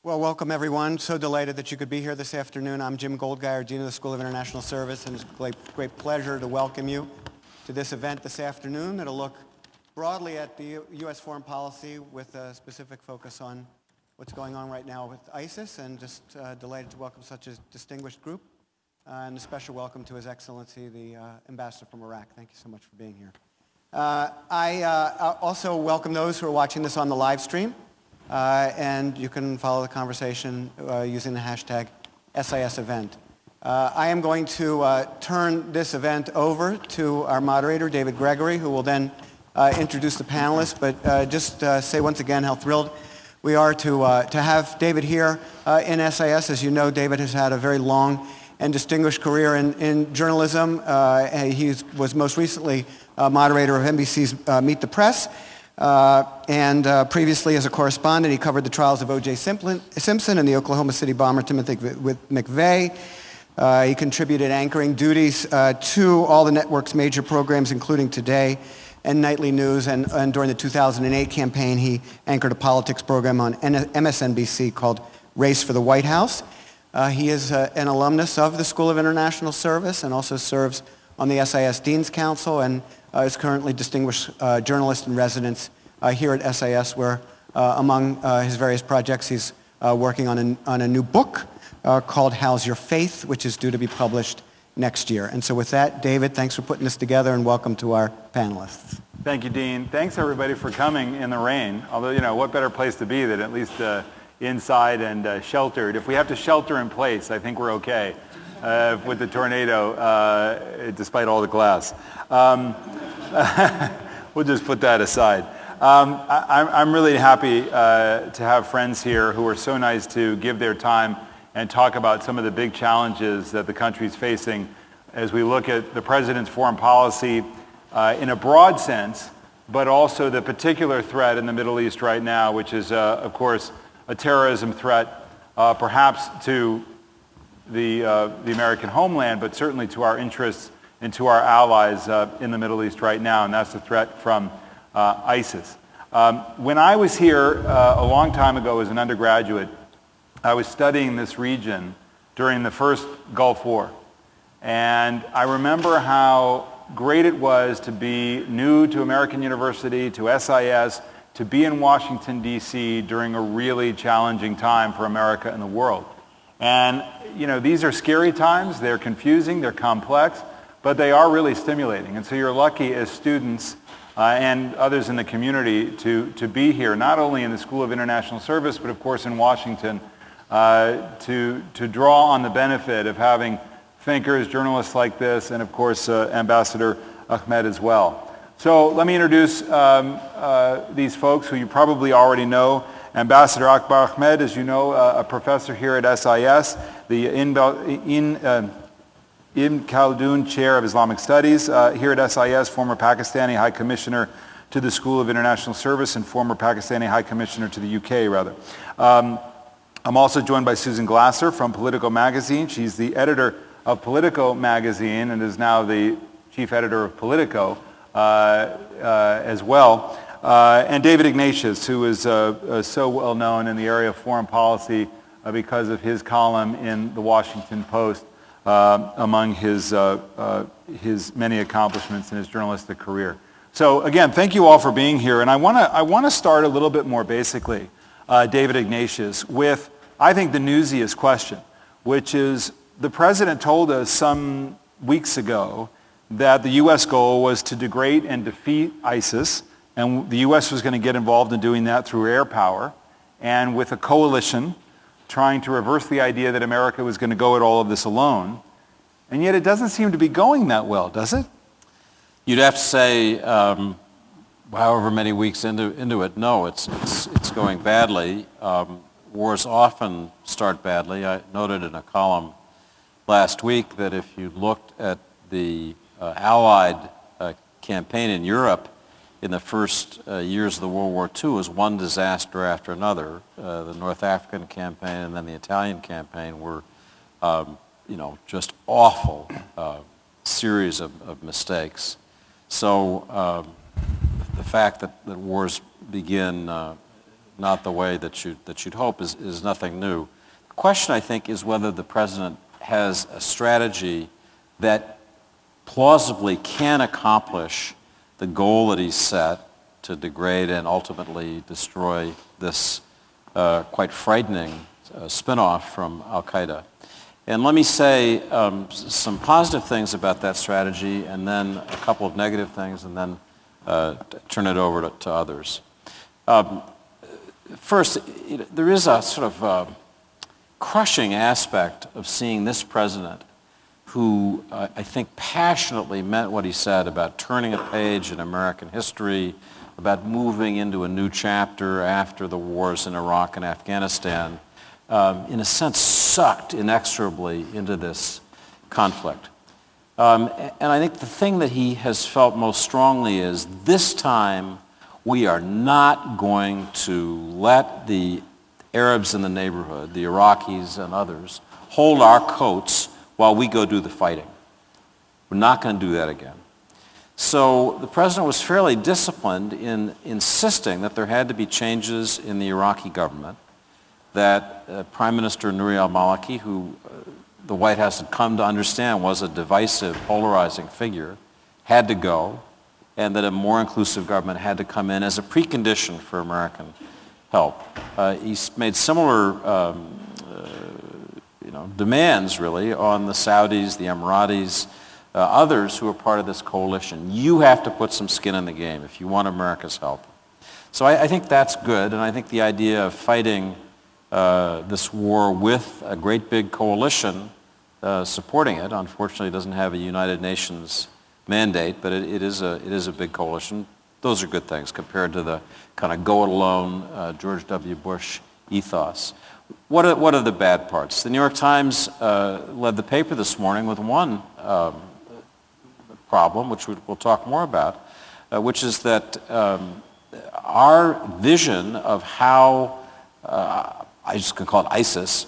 Well, welcome everyone. So delighted that you could be here this afternoon. I'm Jim Goldgeier, Dean of the School of International Service, and it's a great pleasure to welcome you to this event this afternoon that'll look broadly at the U.S. foreign policy with a specific focus on what's going on right now with ISIS, and just delighted to welcome such a distinguished group. And a special welcome to His Excellency, the Ambassador from Iraq. Thank you so much for being here. I also welcome those who are watching this on the live stream. And you can follow the conversation using the hashtag SIS event. I am going to turn this event over to our moderator, David Gregory, who will then introduce the panelists. But just say once again how thrilled we are to have David here in SIS. As you know, David has had a very long and distinguished career in journalism. He was most recently moderator of NBC's Meet the Press. And previously as a correspondent, he covered the trials of O.J. Simpson and the Oklahoma City bomber Timothy McVeigh. He contributed anchoring duties to all the network's major programs, including Today and Nightly News. And during the 2008 campaign, he anchored a politics program on MSNBC called Race for the White House. He is an alumnus of the School of International Service and also serves on the SIS Dean's Council and is currently distinguished journalist in residence here at SIS, where among his various projects he's working on a new book called How's Your Faith, which is due to be published next year. And so with that, David, thanks for putting this together, and welcome to our panelists. Thank you, Dean. Thanks, everybody, for coming in the rain. Although, you know, what better place to be than at least inside and sheltered. If we have to shelter in place, I think we're okay with the tornado, despite all the glass. We'll just put that aside. I'm really happy to have friends here who are so nice to give their time and talk about some of the big challenges that the country is facing as we look at the president's foreign policy in a broad sense, but also the particular threat in the Middle East right now, which is, of course, a terrorism threat, perhaps to the American homeland, but certainly to our interests and to our allies in the Middle East right now, and that's the threat from ISIS. When I was here a long time ago as an undergraduate, I was studying this region during the first Gulf War. And I remember how great it was to be new to American University, to SIS, to be in Washington, D.C. during a really challenging time for America and the world. And, you know, these are scary times. They're confusing. They're complex. But they are really stimulating. And so you're lucky as students and others in the community to be here, not only in the School of International Service, but of course in Washington, to draw on the benefit of having thinkers, journalists like this, and of course Ambassador Ahmed as well. So let me introduce these folks who you probably already know. Ambassador Akbar Ahmed, as you know, a professor here at SIS, the Ibn Khaldun Chair of Islamic Studies here at SIS, former Pakistani High Commissioner to the School of International Service and former Pakistani High Commissioner to the UK, rather. I'm also joined by Susan Glasser from Politico magazine. She's the editor of Politico magazine and is now the chief editor of Politico as well. And David Ignatius, who is so well known in the area of foreign policy because of his column in the Washington Post, among his many accomplishments in his journalistic career. So again, thank you all for being here. And I want to start a little bit more basically, David Ignatius, with, I think, the newsiest question, which is the president told us some weeks ago that the U.S. goal was to degrade and defeat ISIS, and the U.S. was going to get involved in doing that through air power, and with a coalition trying to reverse the idea that America was going to go at all of this alone. And yet it doesn't seem to be going that well, does it? You'd have to say, however many weeks into it, no, it's going badly. Wars often start badly. I noted in a column last week that if you looked at the Allied campaign in Europe in the first years of the World War II, was one disaster after another. The North African campaign and then the Italian campaign were, just awful series of mistakes. So the fact that wars begin not the way that you'd hope is nothing new. The question, I think, is whether the president has a strategy that plausibly can accomplish the goal that he's set to degrade and ultimately destroy this quite frightening spin-off from Al-Qaeda. And let me say some positive things about that strategy and then a couple of negative things and then turn it over to others. First, there is a sort of crushing aspect of seeing this president who I think passionately meant what he said about turning a page in American history, about moving into a new chapter after the wars in Iraq and Afghanistan, in a sense sucked inexorably into this conflict. And I think the thing that he has felt most strongly is this time we are not going to let the Arabs in the neighborhood, the Iraqis and others, hold our coats while we go do the fighting. We're not going to do that again. So the president was fairly disciplined in insisting that there had to be changes in the Iraqi government, that Prime Minister Nouri al-Maliki, who the White House had come to understand was a divisive, polarizing figure, had to go, and that a more inclusive government had to come in as a precondition for American help. He's made similar demands, really, on the Saudis, the Emiratis, others who are part of this coalition. You have to put some skin in the game if you want America's help. So I think that's good, and I think the idea of fighting this war with a great big coalition supporting it, unfortunately doesn't have a United Nations mandate, but it is a big coalition. Those are good things compared to the kind of go it alone George W. Bush ethos. What are the bad parts? The New York Times led the paper this morning with one problem, which we'll talk more about, which is that our vision of how, I just can call it ISIS,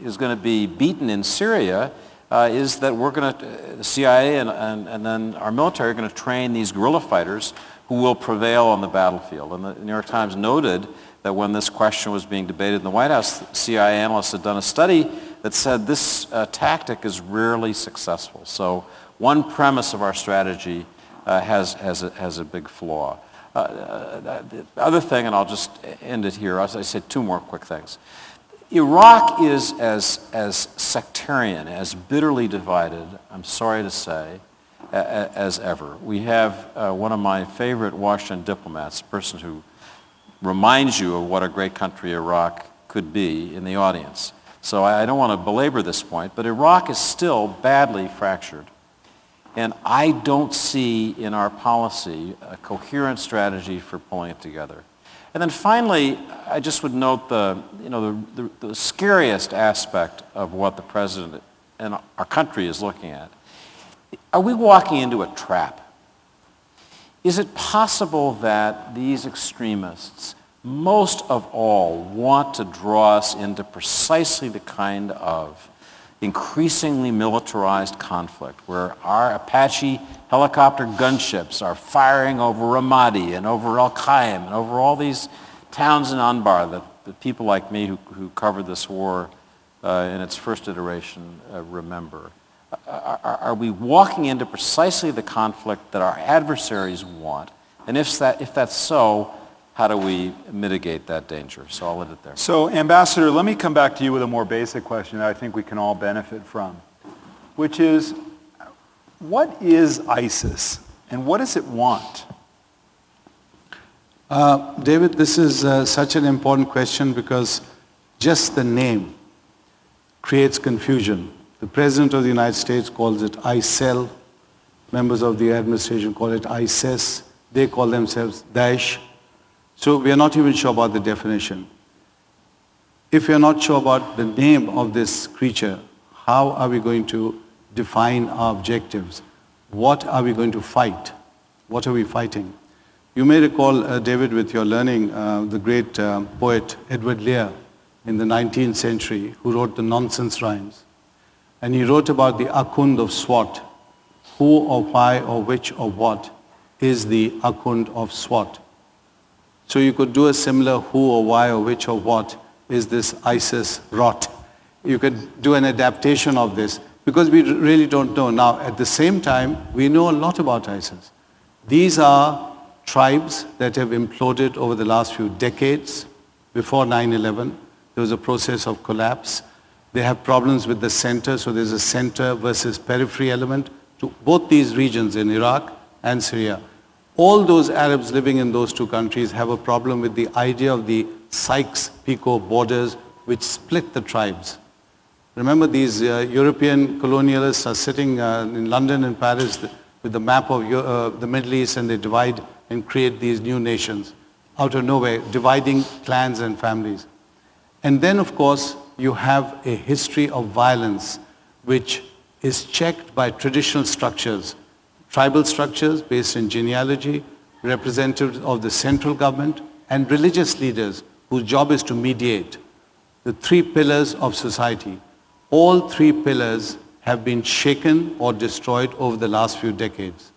is going to be beaten in Syria is that we're going to, the CIA and then our military are going to train these guerrilla fighters who will prevail on the battlefield. And the New York Times noted that when this question was being debated in the White House, CIA analysts had done a study that said this tactic is rarely successful. So one premise of our strategy has a big flaw. The other thing, and I'll just end it here, as I said, two more quick things. Iraq is as sectarian, as bitterly divided, I'm sorry to say, as ever. We have one of my favorite Washington diplomats, a person who reminds you of what a great country Iraq could be, in the audience. So I don't want to belabor this point, but Iraq is still badly fractured. And I don't see in our policy a coherent strategy for pulling it together. And then finally, I just would note the scariest aspect of what the president and our country is looking at. Are we walking into a trap? Is it possible that these extremists, most of all, want to draw us into precisely the kind of increasingly militarized conflict where our Apache helicopter gunships are firing over Ramadi and over Al-Qaim and over all these towns in Anbar that people like me who covered this war in its first iteration remember? Are we walking into precisely the conflict that our adversaries want? And if that's so, how do we mitigate that danger? So I'll leave it there. So, Ambassador, let me come back to you with a more basic question that I think we can all benefit from, which is, what is ISIS and what does it want? David, this is such an important question because just the name creates confusion. The President of the United States calls it ISIL. Members of the administration call it ISIS. They call themselves Daesh. So we are not even sure about the definition. If we are not sure about the name of this creature, how are we going to define our objectives? What are we going to fight? What are we fighting? You may recall, David, with your learning, the great poet Edward Lear in the 19th century, who wrote the nonsense rhymes. And he wrote about the Akhund of Swat. Who or why or which or what is the Akhund of Swat? So you could do a similar who or why or which or what is this ISIS rot. You could do an adaptation of this because we really don't know. Now, at the same time, we know a lot about ISIS. These are tribes that have imploded over the last few decades. Before 9/11, there was a process of collapse. They have problems with the center, so there's a center versus periphery element to both these regions in Iraq and Syria. All those Arabs living in those two countries have a problem with the idea of the Sykes-Picot borders which split the tribes. Remember, these European colonialists are sitting in London and Paris with the map of the Middle East, and they divide and create these new nations out of nowhere, dividing clans and families. And then, of course, you have a history of violence which is checked by traditional structures, tribal structures based in genealogy, representatives of the central government, and religious leaders whose job is to mediate. The three pillars of society. All three pillars have been shaken or destroyed over the last few decades.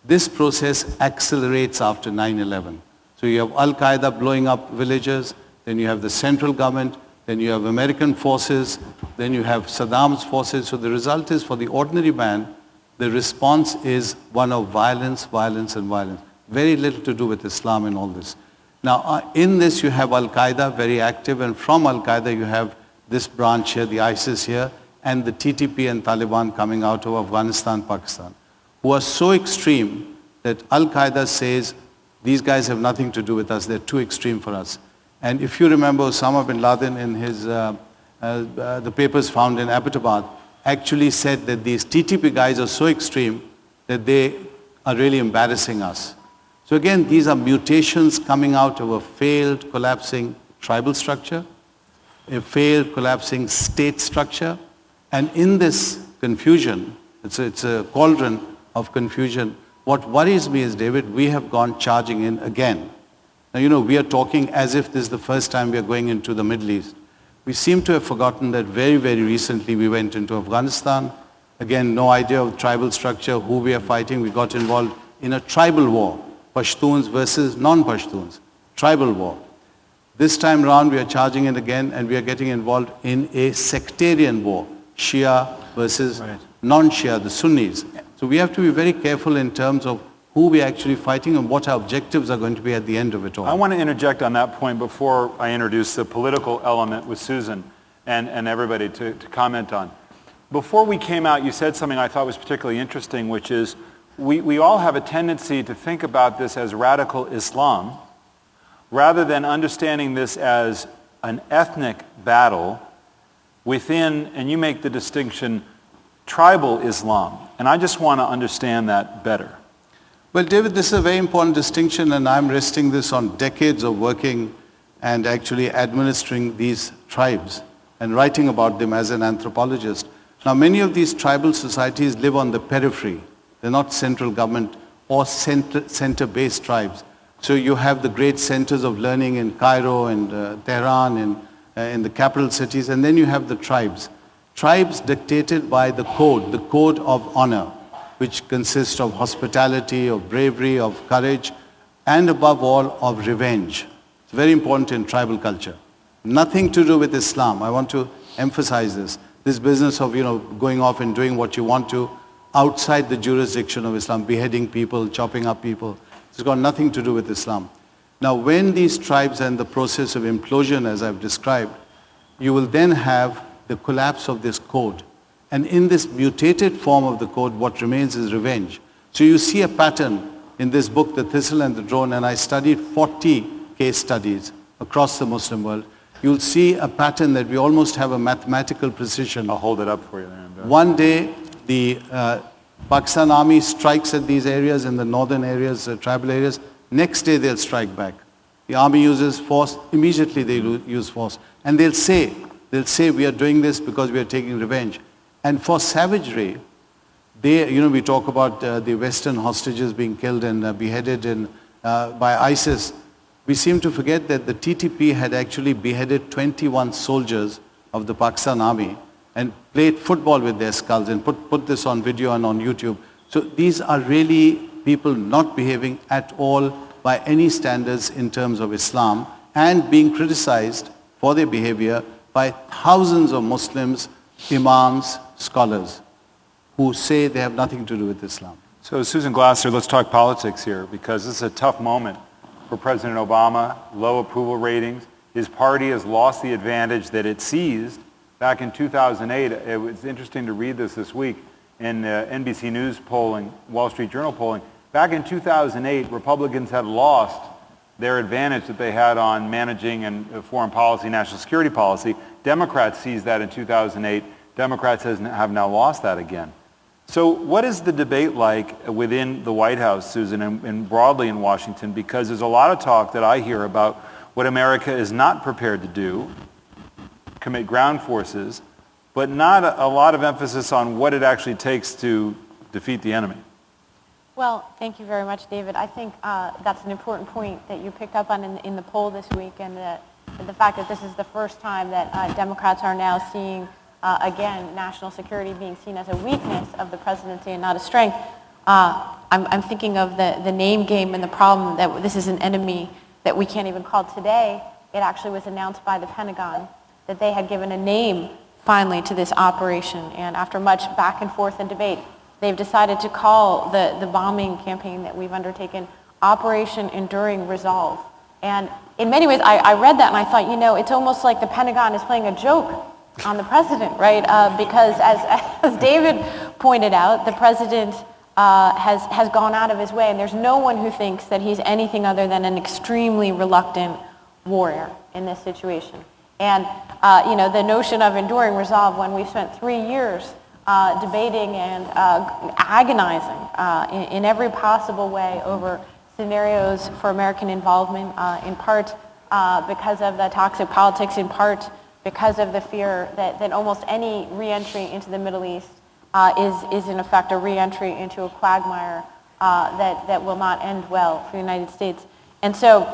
This process accelerates after 9/11. So you have Al-Qaeda blowing up villages, then you have the central government, then you have American forces, then you have Saddam's forces. So the result is, for the ordinary man, the response is one of violence, violence, and violence. Very little to do with Islam and all this. Now, in this you have Al-Qaeda very active, and from Al-Qaeda you have this branch here, the ISIS here, and the TTP and Taliban coming out of Afghanistan, Pakistan, who are so extreme that Al-Qaeda says, these guys have nothing to do with us, they're too extreme for us. And if you remember, Osama bin Laden in his, the papers found in Abbottabad, actually said that these TTP guys are so extreme that they are really embarrassing us. So again, these are mutations coming out of a failed, collapsing tribal structure, a failed, collapsing state structure, and in this confusion, it's a cauldron of confusion. What worries me is, David, we have gone charging in again. Now, we are talking as if this is the first time we are going into the Middle East. We seem to have forgotten that very, very recently we went into Afghanistan. Again, no idea of tribal structure, who we are fighting. We got involved in a tribal war, Pashtuns versus non-Pashtuns, tribal war. This time around, we are charging in again, and we are getting involved in a sectarian war, Shia versus non-Shia, the Sunnis. So we have to be very careful in terms of who we are actually fighting and what our objectives are going to be at the end of it all. I want to interject on that point before I introduce the political element with Susan and everybody to comment on. Before we came out, you said something I thought was particularly interesting, which is we all have a tendency to think about this as radical Islam rather than understanding this as an ethnic battle within, and you make the distinction, tribal Islam. And I just want to understand that better. Well, David, this is a very important distinction, and I'm resting this on decades of working and actually administering these tribes and writing about them as an anthropologist. Now, many of these tribal societies live on the periphery. They're not central government or center-based tribes. So you have the great centers of learning in Cairo and Tehran and in the capital cities, and then you have the tribes. Tribes dictated by the code of honor, which consists of hospitality, of bravery, of courage, and above all, of revenge. It's very important in tribal culture. Nothing to do with Islam. I want to emphasize this. This business of, going off and doing what you want to outside the jurisdiction of Islam, beheading people, chopping up people. It's got nothing to do with Islam. Now, when these tribes are in the process of implosion, as I've described, you will then have the collapse of this code. And in this mutated form of the code, what remains is revenge. So you see a pattern in this book, The Thistle and the Drone, and I studied 40 case studies across the Muslim world. You'll see a pattern that we almost have a mathematical precision. I'll hold it up for you there. One day, the Pakistan army strikes at these areas, in the northern areas, tribal areas. Next day, they'll strike back. The army uses force. Immediately, they use force. And they'll say, we are doing this because we are taking revenge. And for savagery, we talk about the Western hostages being killed and beheaded by ISIS. We seem to forget that the TTP had actually beheaded 21 soldiers of the Pakistan army and played football with their skulls and put this on video and on YouTube. So these are really people not behaving at all by any standards in terms of Islam and being criticized for their behavior by thousands of Muslims, imams, scholars who say they have nothing to do with Islam. So Susan Glasser, let's talk politics here, because this is a tough moment for President Obama, low approval ratings. His party has lost the advantage that it seized back in 2008. It was interesting to read this week in NBC News polling, Wall Street Journal polling. Back in 2008, Republicans had lost their advantage that they had on managing and foreign policy, national security policy. Democrats seized that in 2008. Democrats have now lost that again. So what is the debate like within the White House, Susan, and broadly in Washington? Because there's a lot of talk that I hear about what America is not prepared to do, commit ground forces, but not a lot of emphasis on what it actually takes to defeat the enemy. Well, thank you very much, David. I think that's an important point that you picked up on in the poll this week, and the fact that this is the first time that Democrats are now seeing, again, national security being seen as a weakness of the presidency and not a strength. I'm thinking of the name game and the problem that this is an enemy that we can't even call today. It actually was announced by the Pentagon that they had given a name finally to this operation, and after much back and forth and debate, they've decided to call the bombing campaign that we've undertaken Operation Enduring Resolve. And in many ways, I read that and I thought, it's almost like the Pentagon is playing a joke on the president, right? Because as David pointed out, the president has gone out of his way, and there's no one who thinks that he's anything other than an extremely reluctant warrior in this situation. And, the notion of enduring resolve, when we spent 3 years debating and agonizing in every possible way over scenarios for American involvement, in part because of the toxic politics, in part because of the fear that almost any reentry into the Middle East is in effect a reentry into a quagmire that will not end well for the United States. And so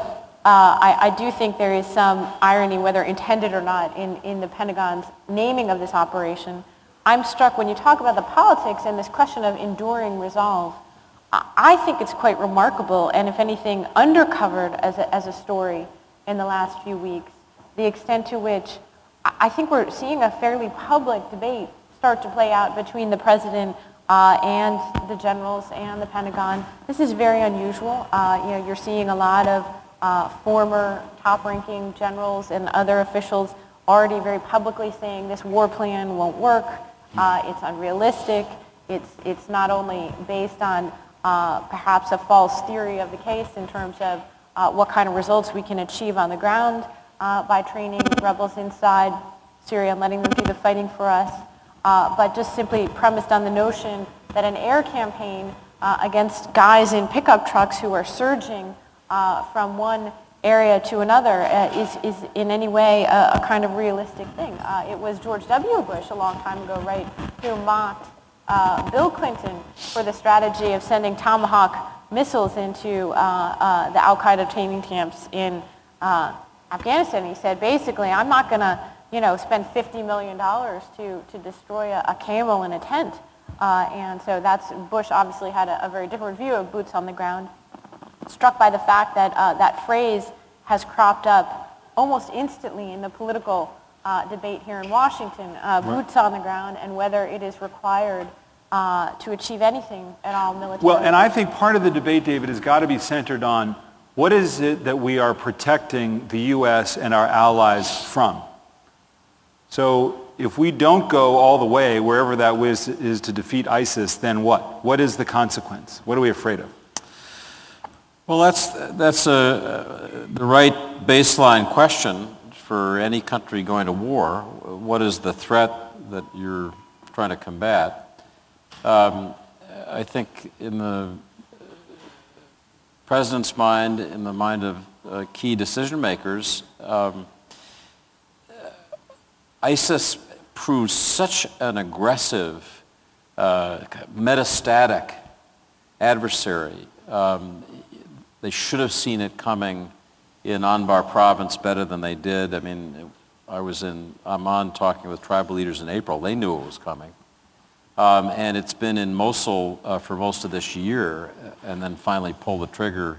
I do think there is some irony, whether intended or not, in the Pentagon's naming of this operation. I'm struck when you talk about the politics and this question of enduring resolve. I think it's quite remarkable, and if anything, undercovered as a story in the last few weeks, the extent to which I think we're seeing a fairly public debate start to play out between the president and the generals and the Pentagon. This is very unusual. You're seeing a lot of former top-ranking generals and other officials already very publicly saying this war plan won't work. It's unrealistic. It's not only based on perhaps a false theory of the case in terms of what kind of results we can achieve on the ground by training rebels inside Syria and letting them do the fighting for us, but just simply premised on the notion that an air campaign against guys in pickup trucks who are surging from one area to another is in any way a kind of realistic thing. It was George W. Bush a long time ago, right, who mocked Bill Clinton for the strategy of sending Tomahawk missiles into the al-Qaeda training camps in Afghanistan. He said, basically, I'm not going to spend $50 million to destroy a camel in a tent. And so Bush obviously had a very different view of boots on the ground. Struck by the fact that that phrase has cropped up almost instantly in the political debate here in Washington, boots on the ground, and whether it is required to achieve anything at all military. Well, and I think part of the debate, David, has got to be centered on what is it that we are protecting the U.S. and our allies from? So if we don't go all the way, wherever that is to defeat ISIS, then what? What is the consequence? What are we afraid of? Well, that's the right baseline question for any country going to war. What is the threat that you're trying to combat? I think in the president's mind, in the mind of key decision makers, ISIS proves such an aggressive, metastatic adversary. They should have seen it coming in Anbar province better than they did. I mean, I was in Amman talking with tribal leaders in April. They knew it was coming. And it's been in Mosul for most of this year, and then finally pulled the trigger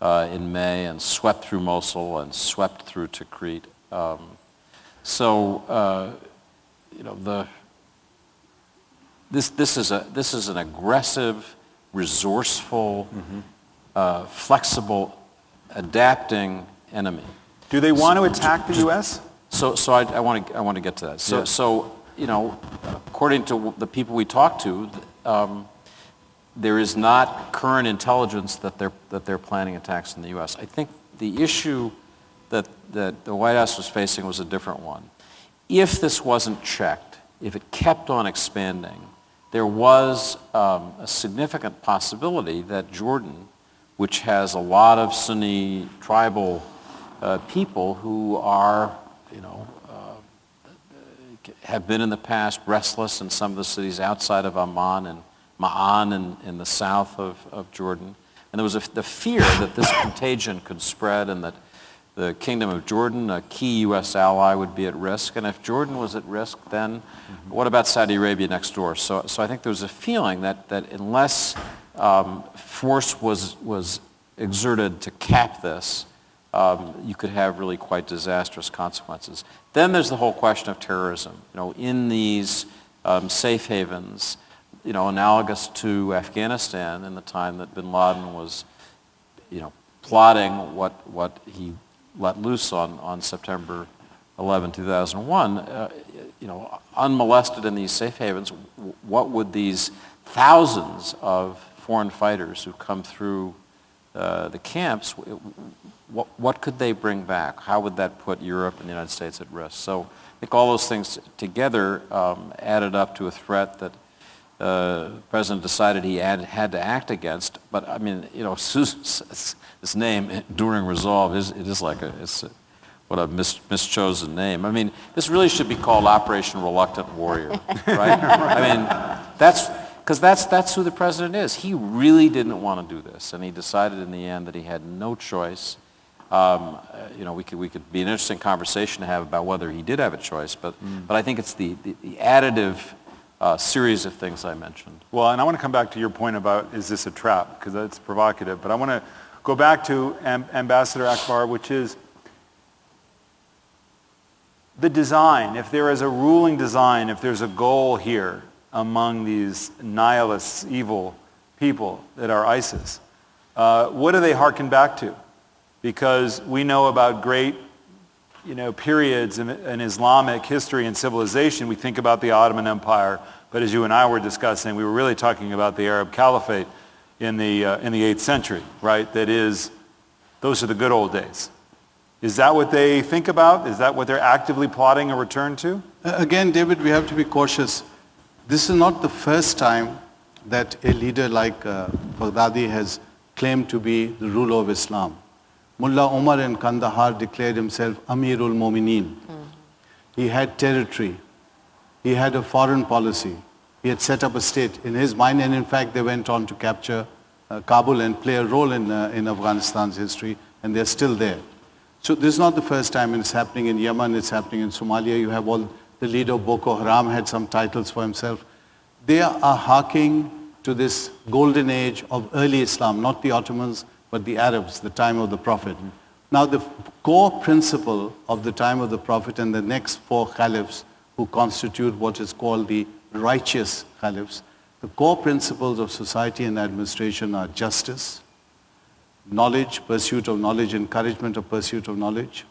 in May and swept through Mosul and swept through Tikrit. This is an aggressive, resourceful, flexible, adapting enemy. Do they want to attack the U.S.? So I want to get to that. So according to the people we talk to, there is not current intelligence that they're planning attacks in the U.S. I think the issue that the White House was facing was a different one. If this wasn't checked, if it kept on expanding, there was a significant possibility that Jordan, which has a lot of Sunni tribal people who are, have been in the past restless in some of the cities outside of Amman and Ma'an in the south of Jordan. And there was the fear that this contagion could spread and that the Kingdom of Jordan, a key U.S. ally, would be at risk. And if Jordan was at risk, then what about Saudi Arabia next door? So I think there was a feeling that unless force was exerted to cap this, you could have really quite disastrous consequences. Then there's the whole question of terrorism. In these safe havens, analogous to Afghanistan in the time that bin Laden was, plotting what he let loose on September 11, 2001, unmolested in these safe havens, what would these thousands of foreign fighters who come through the camps, what could they bring back? How would that put Europe and the United States at risk? So I think all those things together added up to a threat that the president decided he had to act against. But I mean, Susan's this name, Enduring Resolve, what a mischosen name. I mean, this really should be called Operation Reluctant Warrior, right? I mean, that's who the president is. He really didn't want to do this, and he decided in the end that he had no choice. We could be an interesting conversation to have about whether he did have a choice, but I think it's the additive series of things I mentioned. Well, and I want to come back to your point about, is this a trap? Because that's provocative. But I want to go back to Ambassador Akbar, which is the design. If there is a ruling design, if there's a goal here among these nihilists, evil people that are ISIS, what do they hearken back to? Because we know about great periods in Islamic history and civilization. We think about the Ottoman Empire, but as you and I were discussing, we were really talking about the Arab Caliphate in the 8th century, right? Those are the good old days. Is that what they think about? Is that what they're actively plotting a return to? Again, David, we have to be cautious. This is not the first time that a leader like Baghdadi has claimed to be the ruler of Islam. Mullah Omar in Kandahar declared himself Amirul Momineen. He had territory. He had a foreign policy. He had set up a state in his mind, and in fact they went on to capture Kabul and play a role in Afghanistan's history, and they're still there. So this is not the first time, and it's happening in Yemen, it's happening in Somalia. You have the leader of Boko Haram had some titles for himself. They are harking to this golden age of early Islam, not the Ottomans, but the Arabs, the time of the Prophet. Now the core principle of the time of the Prophet and the next four caliphs who constitute what is called the righteous caliphs, the core principles of society and administration are justice, knowledge, pursuit of knowledge, encouragement of pursuit of knowledge,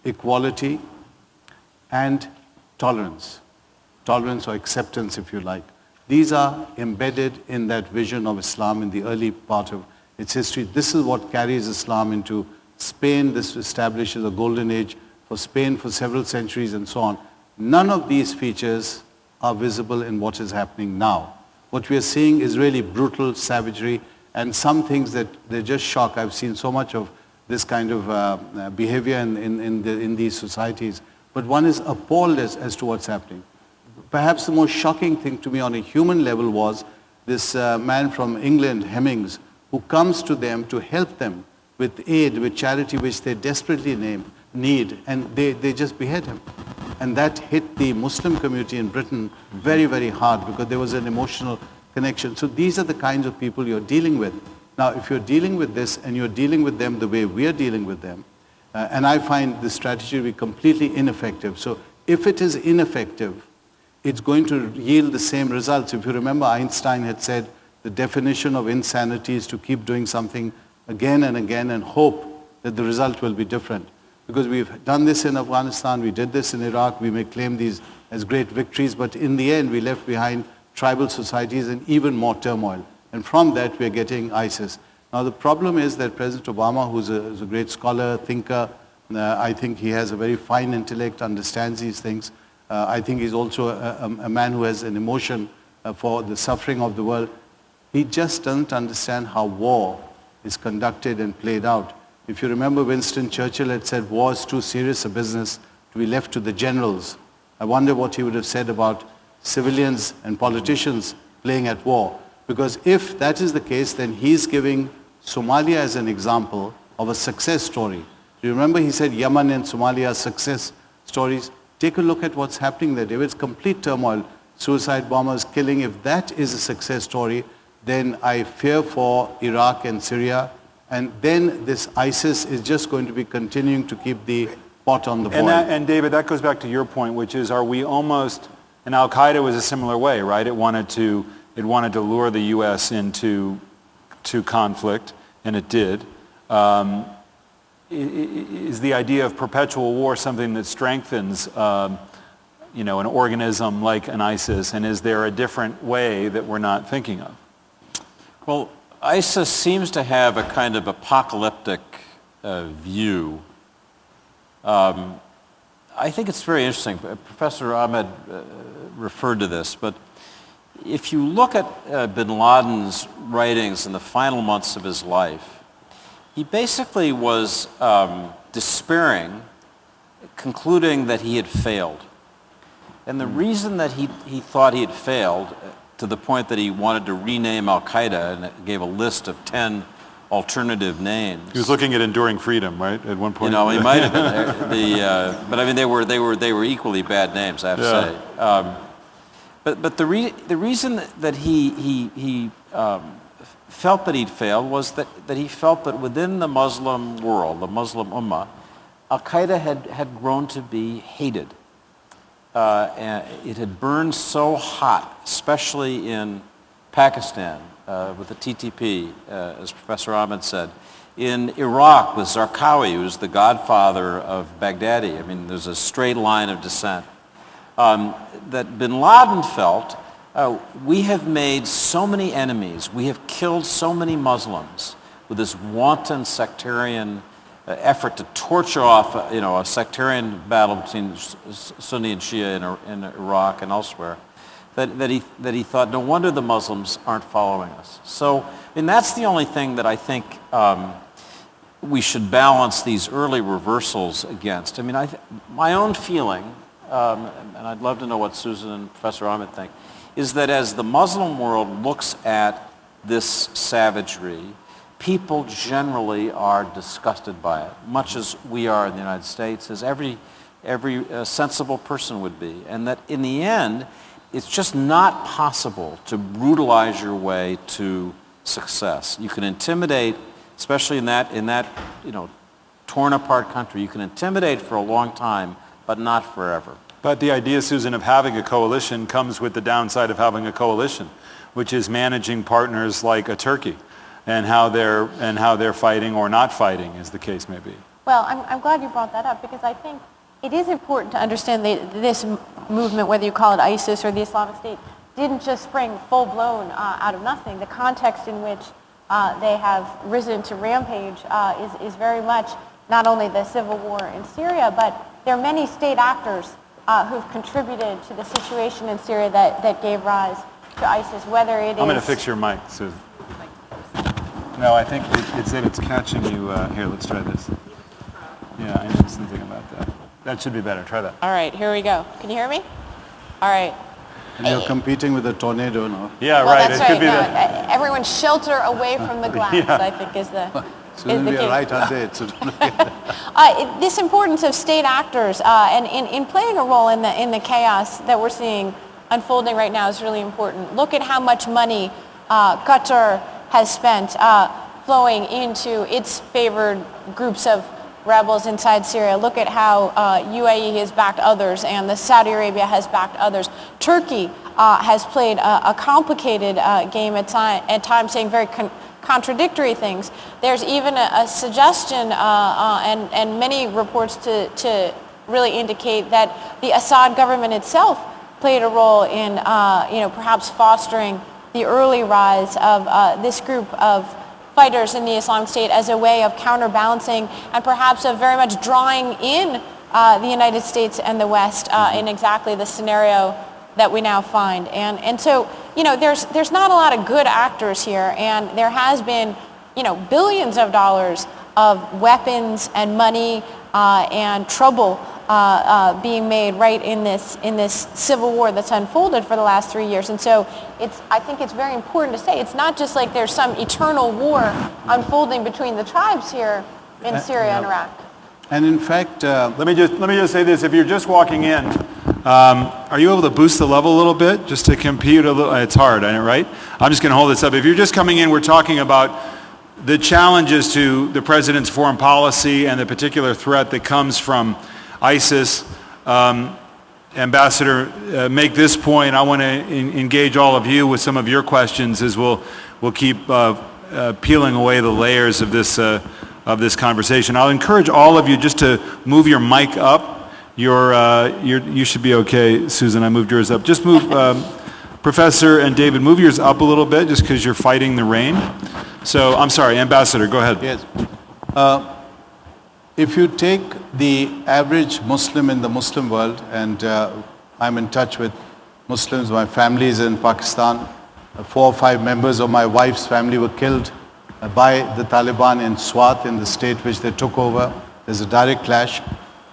equality, and tolerance. Tolerance or acceptance, if you like. These are embedded in that vision of Islam in the early part of its history. This is what carries Islam into Spain. This establishes a golden age for Spain for several centuries and so on. None of these features are visible in what is happening now. What we are seeing is really brutal savagery, and some things that they just shock. I've seen so much of this kind of behavior in these societies, but one is appalled as to what's happening. Perhaps the most shocking thing to me on a human level was this man from England, Hemmings, who comes to them to help them with aid, with charity, which they desperately need, and they just behead him. And that hit the Muslim community in Britain very, very hard because there was an emotional connection. So these are the kinds of people you're dealing with Now, if you're dealing with this and you're dealing with them the way we're dealing with them, and I find this strategy to be completely ineffective. So if it is ineffective, it's going to yield the same results. If you remember, Einstein had said the definition of insanity is to keep doing something again and again and hope that the result will be different. Because we've done this in Afghanistan, we did this in Iraq, we may claim these as great victories, but in the end we left behind tribal societies and even more turmoil. And from that we're getting ISIS. Now the problem is that President Obama, who's a great scholar, thinker, I think he has a very fine intellect, understands these things. I think he's also a man who has an emotion for the suffering of the world. He just doesn't understand how war is conducted and played out. If you remember, Winston Churchill had said war is too serious a business to be left to the generals. I wonder what he would have said about civilians and politicians playing at war. Because if that is the case, then he's giving Somalia as an example of a success story. Do you remember he said Yemen and Somalia are success stories? Take a look at what's happening there. It's complete turmoil, suicide bombers, killing. If that is a success story, then I fear for Iraq and Syria. And then this ISIS is just going to be continuing to keep the pot on the boil. And David, that goes back to your point, which is, are we almost, and Al-Qaeda was a similar way, right? It wanted to lure the U.S. into conflict, and it did. Is the idea of perpetual war something that strengthens, an organism like an ISIS, and is there a different way that we're not thinking of? Well, ISIS seems to have a kind of apocalyptic view. I think it's very interesting. Professor Ahmed referred to this, but if you look at bin Laden's writings in the final months of his life, he basically was despairing, concluding that he had failed. And the reason that he thought he had failed, to the point that he wanted to rename Al-Qaeda and gave a list of 10 alternative names. He was looking at enduring freedom, right, at one point? He might have been. But I mean, they were equally bad names, I have to say. But the reason that he felt that he'd failed was that he felt that within the Muslim world, the Muslim Ummah, Al-Qaeda had grown to be hated. And it had burned so hot, especially in Pakistan with the TTP, as Professor Ahmed said. In Iraq with Zarqawi, who's the godfather of Baghdadi. I mean, there's a straight line of descent. That bin Laden felt, we have made so many enemies, we have killed so many Muslims with this wanton sectarian effort to torture off, a sectarian battle between Sunni and Shia in Iraq and elsewhere, that he thought, no wonder the Muslims aren't following us. So, and that's the only thing that I think we should balance these early reversals against. I mean, my own feeling, and I'd love to know what Susan and Professor Ahmed think, is that as the Muslim world looks at this savagery, people generally are disgusted by it, much as we are in the United States, as every sensible person would be. And that in the end, it's just not possible to brutalize your way to success. You can intimidate, especially in that torn apart country, you can intimidate for a long time, but not forever. But the idea, Susan, of having a coalition comes with the downside of having a coalition, which is managing partners like a Turkey, and how they're fighting or not fighting, as the case may be. Well, I'm glad you brought that up, because I think it is important to understand this movement, whether you call it ISIS or the Islamic State, didn't just spring full-blown out of nothing. The context in which they have risen to rampage is very much not only the civil war in Syria, but there are many state actors who've contributed to the situation in Syria that gave rise to ISIS, whether it is... I'm going to fix your mic, Susan. No, I think it's catching you. Here, let's try this. Yeah, I know something about that. That should be better. Try that. All right, here we go. Can you hear me? All right. And you're competing with a tornado now. Yeah, well, right. That's it right. could be Everyone shelter away from the glass, I think, is the... Soon we are right under it. So this importance of state actors and in playing a role in the chaos that we're seeing unfolding right now is really important. Look at how much money Qatar has spent flowing into its favored groups of rebels inside Syria. Look at how UAE has backed others and the Saudi Arabia has backed others. Turkey has played a complicated game at times, saying very contradictory things. There's even a suggestion and many reports to really indicate that the Assad government itself played a role in perhaps fostering the early rise of this group of fighters in the Islamic State as a way of counterbalancing and perhaps of very much drawing in the United States and the West in exactly the scenario that we now find. And so, there's not a lot of good actors here, and there has been, billions of dollars of weapons and money and trouble being made right in this civil war that's unfolded for the last 3 years. And so I think it's very important to say it's not just like there's some eternal war unfolding between the tribes here in Syria and Iraq. And in fact, let me just say this: if you're just walking in, are you able to boost the level a little bit just to compute a little? It's hard, right? I'm just going to hold this up. If you're just coming in, we're talking about the challenges to the president's foreign policy and the particular threat that comes from ISIS. Ambassador, make this point. I want to engage all of you with some of your questions as we'll keep peeling away the layers of this conversation. I'll encourage all of you just to move your mic up. You should be okay, Susan. I moved yours up. Just move, Professor and David, move yours up a little bit just because you're fighting the rain. So I'm sorry, Ambassador, go ahead. Yes. If you take the average Muslim in the Muslim world, and I'm in touch with Muslims, my family is in Pakistan. 4 or 5 members of my wife's family were killed by the Taliban in Swat, in the state which they took over. There's a direct clash.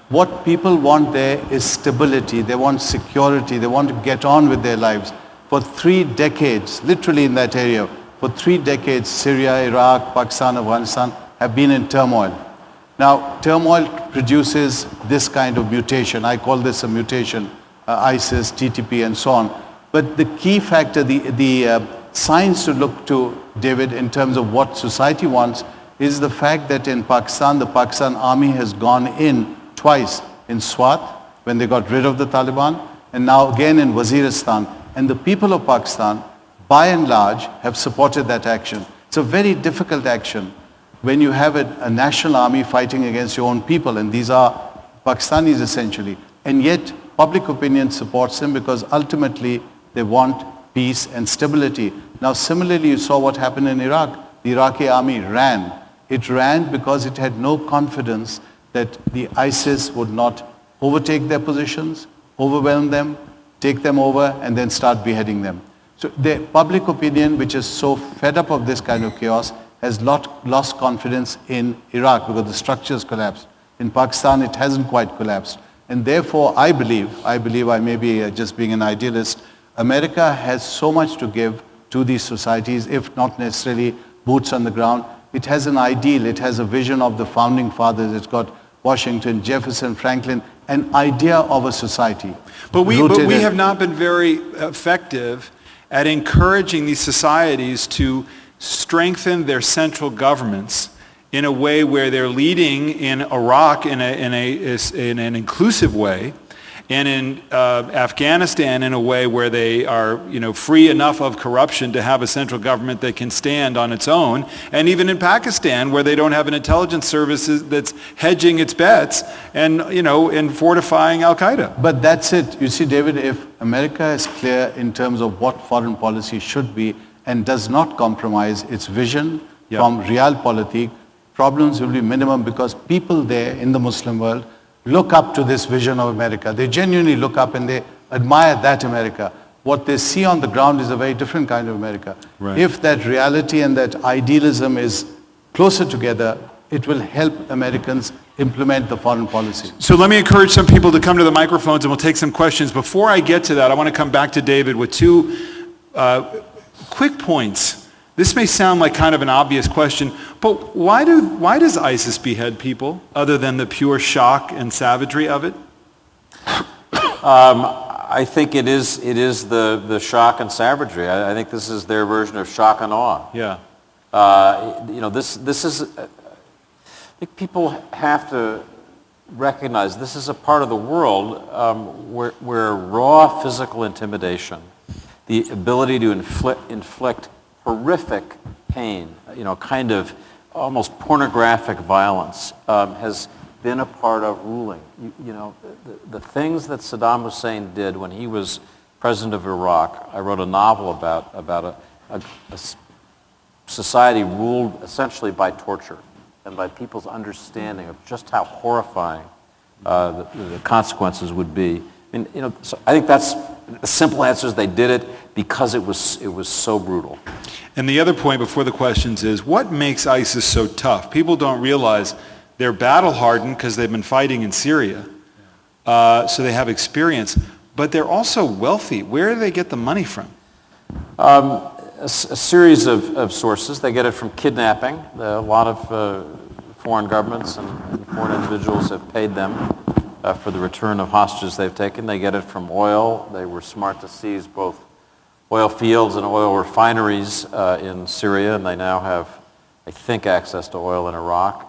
What people want there is stability. They want security. They want to get on with their lives. For 3 decades, literally in that area, for 3 decades, Syria, Iraq, Pakistan, Afghanistan have been in turmoil. Now, turmoil produces this kind of mutation. I call this a mutation, ISIS, TTP, and so on. But the key factor, the signs to look to, David, in terms of what society wants, is the fact that in Pakistan, the Pakistan army has gone in twice, in Swat, when they got rid of the Taliban, and now again in Waziristan. And the people of Pakistan, by and large, have supported that action. It's a very difficult action when you have a national army fighting against your own people, and these are Pakistanis essentially. And yet, public opinion supports them because ultimately they want peace and stability. Now, similarly, you saw what happened in Iraq. The Iraqi army ran. It ran because it had no confidence that the ISIS would not overtake their positions, overwhelm them, take them over, and then start beheading them. So the public opinion, which is so fed up of this kind of chaos, has lost confidence in Iraq because the structures collapsed. In Pakistan, it hasn't quite collapsed. And therefore, I believe I may be just being an idealist, America has so much to give to these societies, if not necessarily boots on the ground. It has an ideal, it has a vision of the founding fathers. It's got Washington, Jefferson, Franklin, an idea of a society. But we have not been very effective at encouraging these societies to strengthen their central governments in a way where they're leading in Iraq in an inclusive way, and in Afghanistan in a way where they are, free enough of corruption to have a central government that can stand on its own, and even in Pakistan where they don't have an intelligence service that's hedging its bets and, in fortifying Al-Qaeda. But that's it. You see, David, if America is clear in terms of what foreign policy should be and does not compromise its vision from realpolitik, problems will be minimum because people there in the Muslim world look up to this vision of America. They genuinely look up and they admire that America. What they see on the ground is a very different kind of America. Right. If that reality and that idealism is closer together, it will help Americans implement the foreign policy. So let me encourage some people to come to the microphones and we'll take some questions. Before I get to that, I want to come back to David with 2 quick points. This may sound like kind of an obvious question, but why does ISIS behead people other than the pure shock and savagery of it? I think it is the shock and savagery. I think this is their version of shock and awe. Yeah. This is, I think people have to recognize this is a part of the world where raw physical intimidation, the ability to inflict horrific pain, kind of almost pornographic violence, has been a part of ruling. The things that Saddam Hussein did when he was president of Iraq, I wrote a novel about a society ruled essentially by torture and by people's understanding of just how horrifying the consequences would be. So I think that's the simple answer is they did it because it was so brutal. And the other point before the questions is, what makes ISIS so tough? People don't realize they're battle-hardened because they've been fighting in Syria, so they have experience, but they're also wealthy. Where do they get the money from? A series of sources. They get it from kidnapping. A lot of foreign governments and foreign individuals have paid them for the return of hostages they've taken. They get it from oil. They were smart to seize both oil fields and oil refineries in Syria, and they now have, I think, access to oil in Iraq.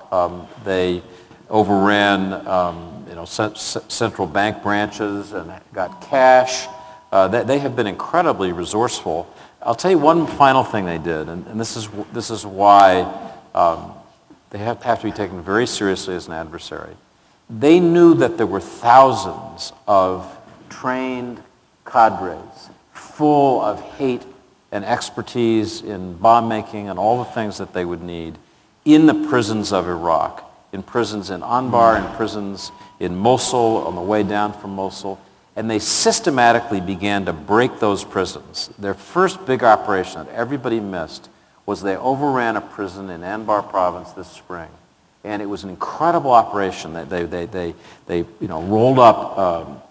They overran central bank branches and got cash. They have been incredibly resourceful. I'll tell you one final thing they did, and this is why they have to be taken very seriously as an adversary. They knew that there were thousands of trained cadres full of hate and expertise in bomb making and all the things that they would need in the prisons of Iraq, in prisons in Anbar, in prisons in Mosul, on the way down from Mosul. And they systematically began to break those prisons. Their first big operation that everybody missed was they overran a prison in Anbar province this spring. And it was an incredible operation. They rolled up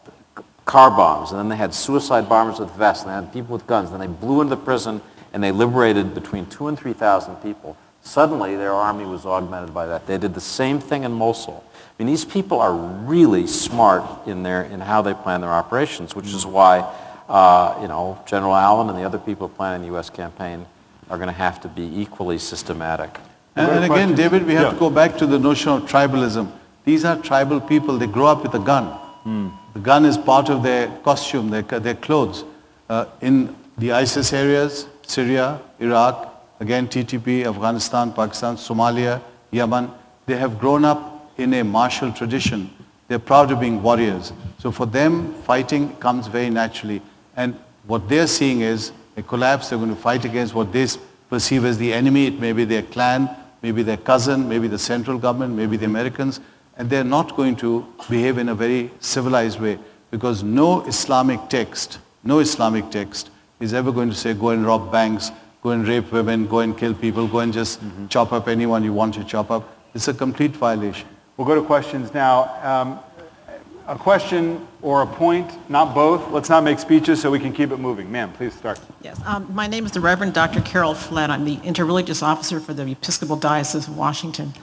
car bombs, and then they had suicide bombers with vests, and they had people with guns. Then they blew into the prison, and they liberated between 2,000 and 3,000 people. Suddenly, their army was augmented by that. They did the same thing in Mosul. I mean, these people are really smart in how they plan their operations, which is why, General Allen and the other people planning the U.S. campaign are going to have to be equally systematic. And again, David, we have to go back to the notion of tribalism. These are tribal people. They grow up with a gun. The gun is part of their costume, their clothes. In the ISIS areas, Syria, Iraq, again TTP, Afghanistan, Pakistan, Somalia, Yemen, they have grown up in a martial tradition. They're proud of being warriors. So for them, fighting comes very naturally. And what they're seeing is a collapse. They're going to fight against what they perceive as the enemy. It may be their clan, maybe their cousin, maybe the central government, maybe the Americans. And they're not going to behave in a very civilized way, because no Islamic text is ever going to say go and rob banks, go and rape women, go and kill people, go and just chop up anyone you want to chop up. It's a complete violation. We'll go to questions now. A question or a point, not both. Let's not make speeches so we can keep it moving. Ma'am, please start. Yes, my name is the Reverend Dr. Carol Flett. I'm the Interreligious Officer for the Episcopal Diocese of Washington.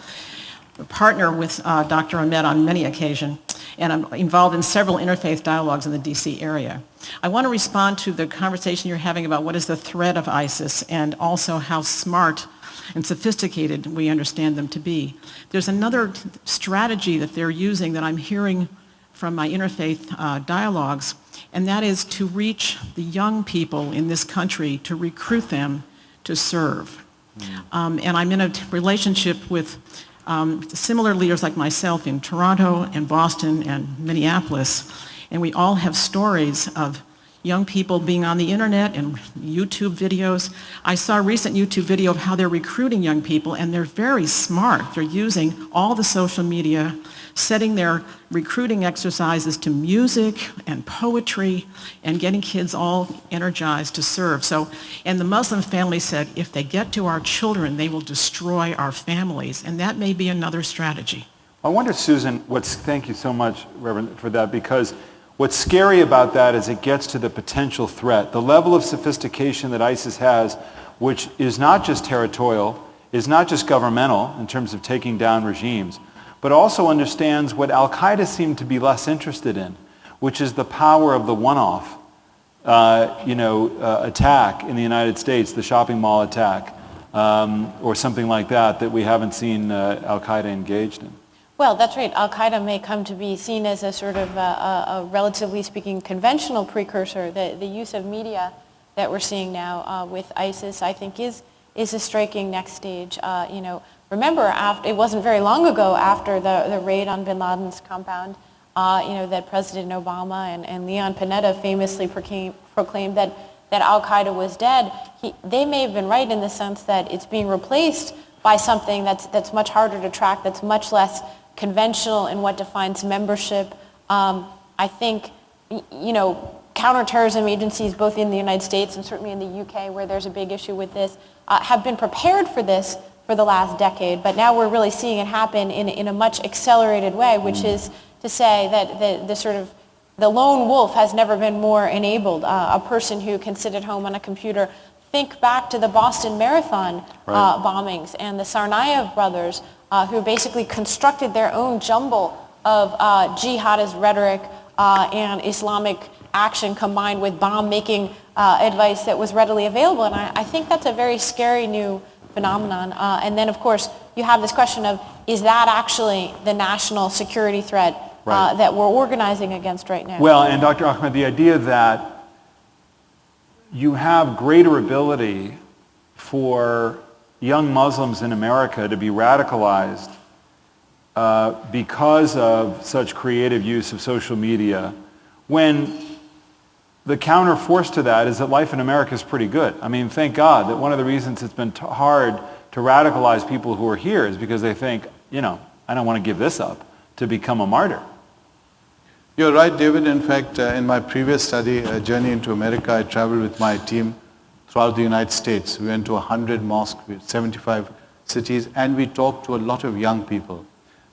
I partner with Dr. Ahmed on many occasions, and I'm involved in several interfaith dialogues in the D.C. area. I want to respond to the conversation you're having about what is the threat of ISIS and also how smart and sophisticated we understand them to be. There's another strategy that they're using that I'm hearing from my interfaith dialogues, and that is to reach the young people in this country, to recruit them to serve. And I'm in a relationship with similar leaders like myself in Toronto and Boston and Minneapolis, and we all have stories of young people being on the internet and YouTube videos. I saw a recent YouTube video of how they're recruiting young people, and they're very smart. They're using all the social media, setting their recruiting exercises to music and poetry, and getting kids all energized to serve. So, and the Muslim family said, if they get to our children, they will destroy our families, and that may be another strategy. I wonder, Susan, thank you so much, Reverend, for that, because what's scary about that is it gets to the potential threat. The level of sophistication that ISIS has, which is not just territorial, is not just governmental in terms of taking down regimes, but also understands what Al-Qaeda seemed to be less interested in, which is the power of the one-off attack in the United States, the shopping mall attack or something like that we haven't seen Al-Qaeda engaged in. Well, that's right. Al-Qaeda may come to be seen as a sort of a relatively speaking conventional precursor. The use of media that we're seeing now with ISIS, I think, is a striking next stage. Remember, it wasn't very long ago after the raid on bin Laden's compound, that President Obama and Leon Panetta famously proclaimed that Al-Qaeda was dead. They may have been right in the sense that it's being replaced by something that's much harder to track, that's much less conventional in what defines membership. I think, counterterrorism agencies, both in the United States and certainly in the UK, where there's a big issue with this, have been prepared for this for the last decade. But now we're really seeing it happen in a much accelerated way, which is to say that the lone wolf has never been more enabled. A person who can sit at home on a computer. Think back to the Boston Marathon bombings and the Tsarnaev brothers, who basically constructed their own jumble of jihadist rhetoric and Islamic action combined with bomb-making advice that was readily available. And I think that's a very scary new phenomenon. And then, of course, you have this question of, is that actually the national security threat that we're organizing against right now? Well, and Dr. Ahmed, the idea that you have greater ability for young Muslims in America to be radicalized because of such creative use of social media, when the counter-force to that is that life in America is pretty good. I mean, thank God that one of the reasons it's been hard to radicalize people who are here is because they think, I don't want to give this up to become a martyr. You're right, David. In fact, in my previous study, Journey into America, I traveled with my team throughout the United States. We went to 100 mosques, 75 cities, and we talked to a lot of young people.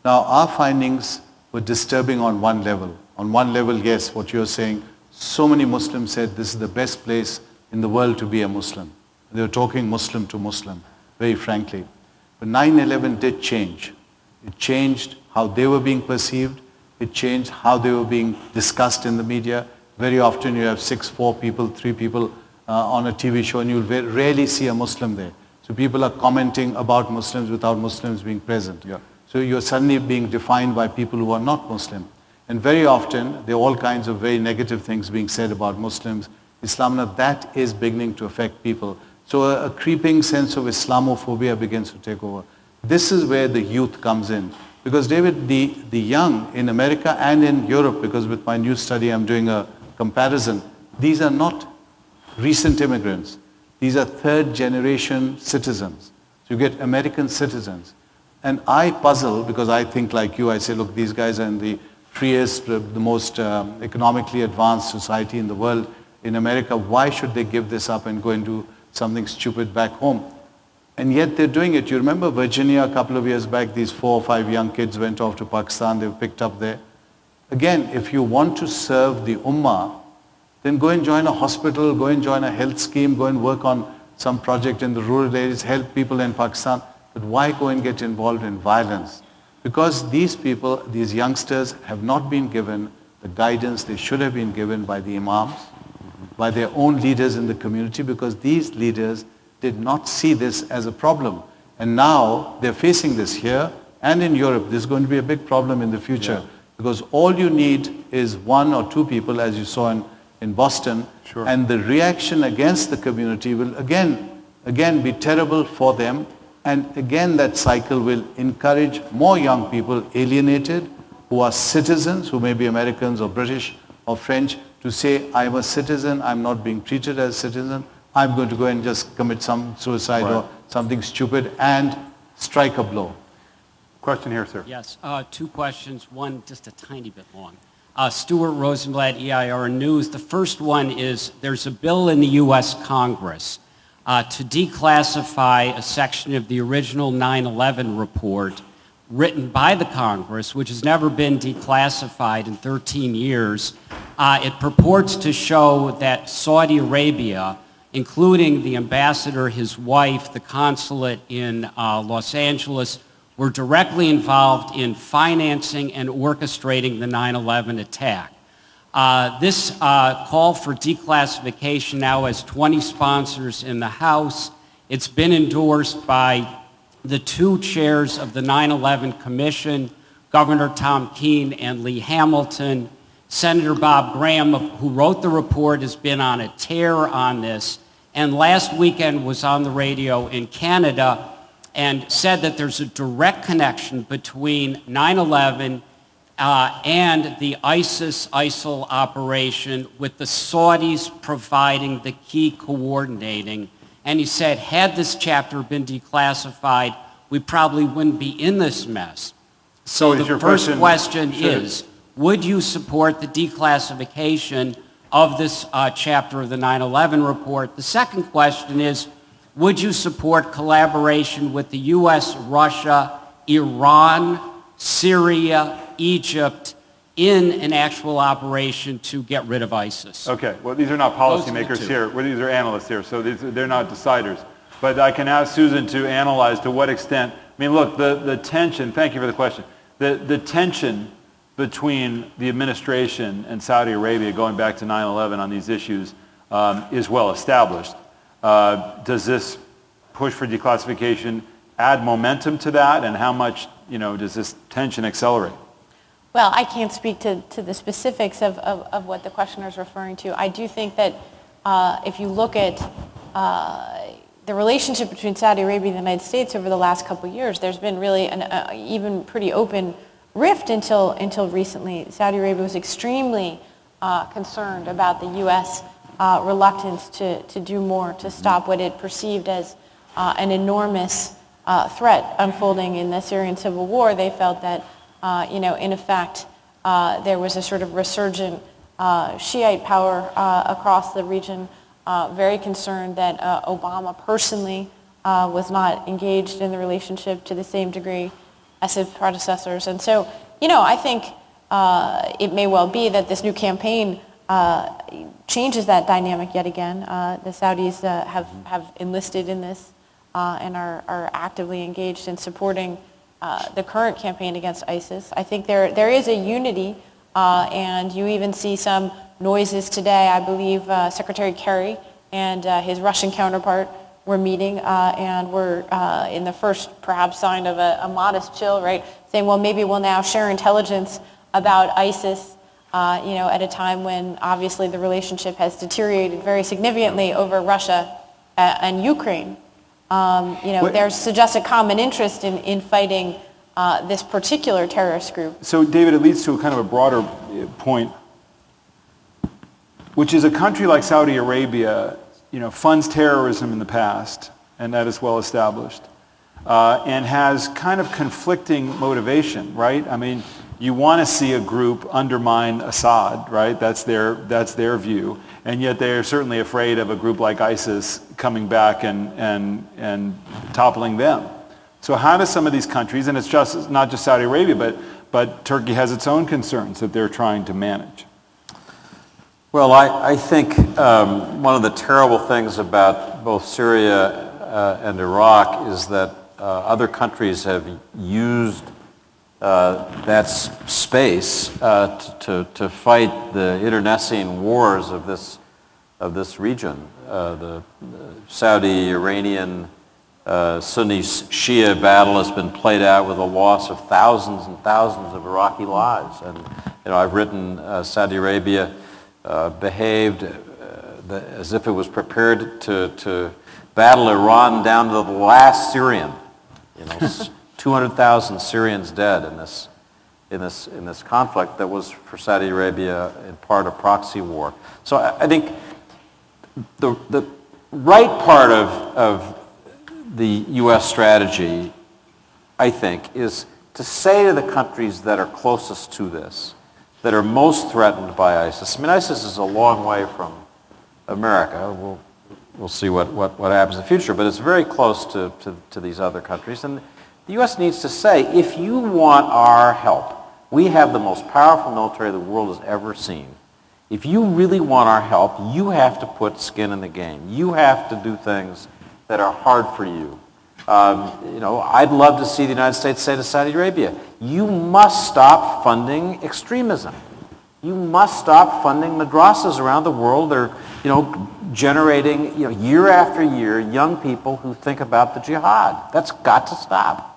Now, our findings were disturbing on one level. On one level, yes, what you're saying, so many Muslims said this is the best place in the world to be a Muslim. They were talking Muslim to Muslim, very frankly. But 9/11 did change. It changed how they were being perceived. It changed how they were being discussed in the media. Very often you have 4 people, 3 people on a TV show, and you'll rarely see a Muslim there. So people are commenting about Muslims without Muslims being present. Yeah. So you're suddenly being defined by people who are not Muslim. And very often there are all kinds of very negative things being said about Muslims, Islam. Now that is beginning to affect people. So a creeping sense of Islamophobia begins to take over. This is where the youth comes in. Because David, the young in America and in Europe, because with my new study I'm doing a comparison, these are not recent immigrants. These are third generation citizens. So you get American citizens. And I puzzle, because I think like you, I say, look, these guys are in the freest, the most economically advanced society in the world. In America, why should they give this up and go and do something stupid back home? And yet they're doing it. You remember Virginia, a couple of years back, these 4 or 5 young kids went off to Pakistan, they were picked up there. Again, if you want to serve the Ummah, then go and join a hospital, go and join a health scheme, go and work on some project in the rural areas, help people in Pakistan. But why go and get involved in violence? Because these people, these youngsters, have not been given the guidance they should have been given by the imams, by their own leaders in the community, because these leaders did not see this as a problem. And now they're facing this here and in Europe. This is going to be a big problem in the future. Yeah. Because all you need is 1 or 2 people, as you saw in Boston, sure. And the reaction against the community will again be terrible for them. And again, that cycle will encourage more young people alienated, who are citizens, who may be Americans or British or French, to say, I'm a citizen, I'm not being treated as a citizen, I'm going to go and just commit some suicide or something stupid and strike a blow. Question here, sir. Yes, 2 questions, one just a tiny bit long. Stuart Rosenblatt, EIR News. The first one is, there's a bill in the U.S. Congress to declassify a section of the original 9/11 report written by the Congress, which has never been declassified in 13 years. It purports to show that Saudi Arabia, including the ambassador, his wife, the consulate in Los Angeles, were directly involved in financing and orchestrating the 9/11 attack. This call for declassification now has 20 sponsors in the House It's been endorsed by the two chairs of the 9/11 Commission, Governor Tom Keene and Lee Hamilton. Senator Bob Graham, who wrote the report, has been on a tear on this, and last weekend was on the radio in Canada and said that there's a direct connection between 9/11 and the ISIL operation, with the Saudis providing the key coordinating. And he said, had this chapter been declassified, we probably wouldn't be in this mess. So the first question is, would you support the declassification of this chapter of the 9/11 report? The second question is, would you support collaboration with the U.S., Russia, Iran, Syria, Egypt in an actual operation to get rid of ISIS? Okay, well, these are not policymakers here. Well, these are analysts here, so they're not deciders. But I can ask Susan to analyze to what extent. I mean, look, the tension, thank you for the question, the tension between the administration and Saudi Arabia going back to 9/11 on these issues is well established. Does this push for declassification add momentum to that, and how much, does this tension accelerate? Well, I can't speak to the specifics of what the questioner is referring to. I do think that if you look at the relationship between Saudi Arabia and the United States over the last couple of years, there's been really an even pretty open rift until recently. Saudi Arabia was extremely concerned about the U.S. Reluctance to do more to stop what it perceived as an enormous threat unfolding in the Syrian civil war. They felt that, in effect, there was a sort of resurgent Shiite power across the region, very concerned that Obama personally was not engaged in the relationship to the same degree as his predecessors. And so, I think it may well be that this new campaign changes that dynamic yet again. The Saudis have enlisted in this and are actively engaged in supporting the current campaign against ISIS. I think there is a unity, and you even see some noises today. I believe Secretary Kerry and his Russian counterpart were meeting and were in the first perhaps sign of a modest chill, right? Saying, well, maybe we'll now share intelligence about ISIS, at a time when obviously the relationship has deteriorated very significantly over Russia and Ukraine. There suggests a common interest in fighting this particular terrorist group. So, David, it leads to a kind of a broader point, which is a country like Saudi Arabia, funds terrorism in the past, and that is well established, and has kind of conflicting motivation, right? I mean, you want to see a group undermine Assad, right? That's their view, and yet they are certainly afraid of a group like ISIS coming back and toppling them. So how do some of these countries, and it's not just Saudi Arabia, but Turkey has its own concerns that they're trying to manage? Well, I think one of the terrible things about both Syria and Iraq is that other countries have used that space to fight the internecine wars of this region. The Saudi-Iranian Sunni-Shia battle has been played out with the loss of thousands and thousands of Iraqi lives. And I've written Saudi Arabia behaved as if it was prepared to battle Iran down to the last Syrian. 200,000 Syrians dead in this conflict that was for Saudi Arabia in part a proxy war. So I think the right part of the U.S. strategy, I think, is to say to the countries that are closest to this, that are most threatened by ISIS. I mean, ISIS is a long way from America. We'll see what happens in the future, but it's very close to these other countries. And the U.S. needs to say, if you want our help, we have the most powerful military the world has ever seen. If you really want our help, you have to put skin in the game. You have to do things that are hard for you. I'd love to see the United States say to Saudi Arabia, you must stop funding extremism. You must stop funding madrasas around the world. They're, generating, year after year, young people who think about the jihad. That's got to stop.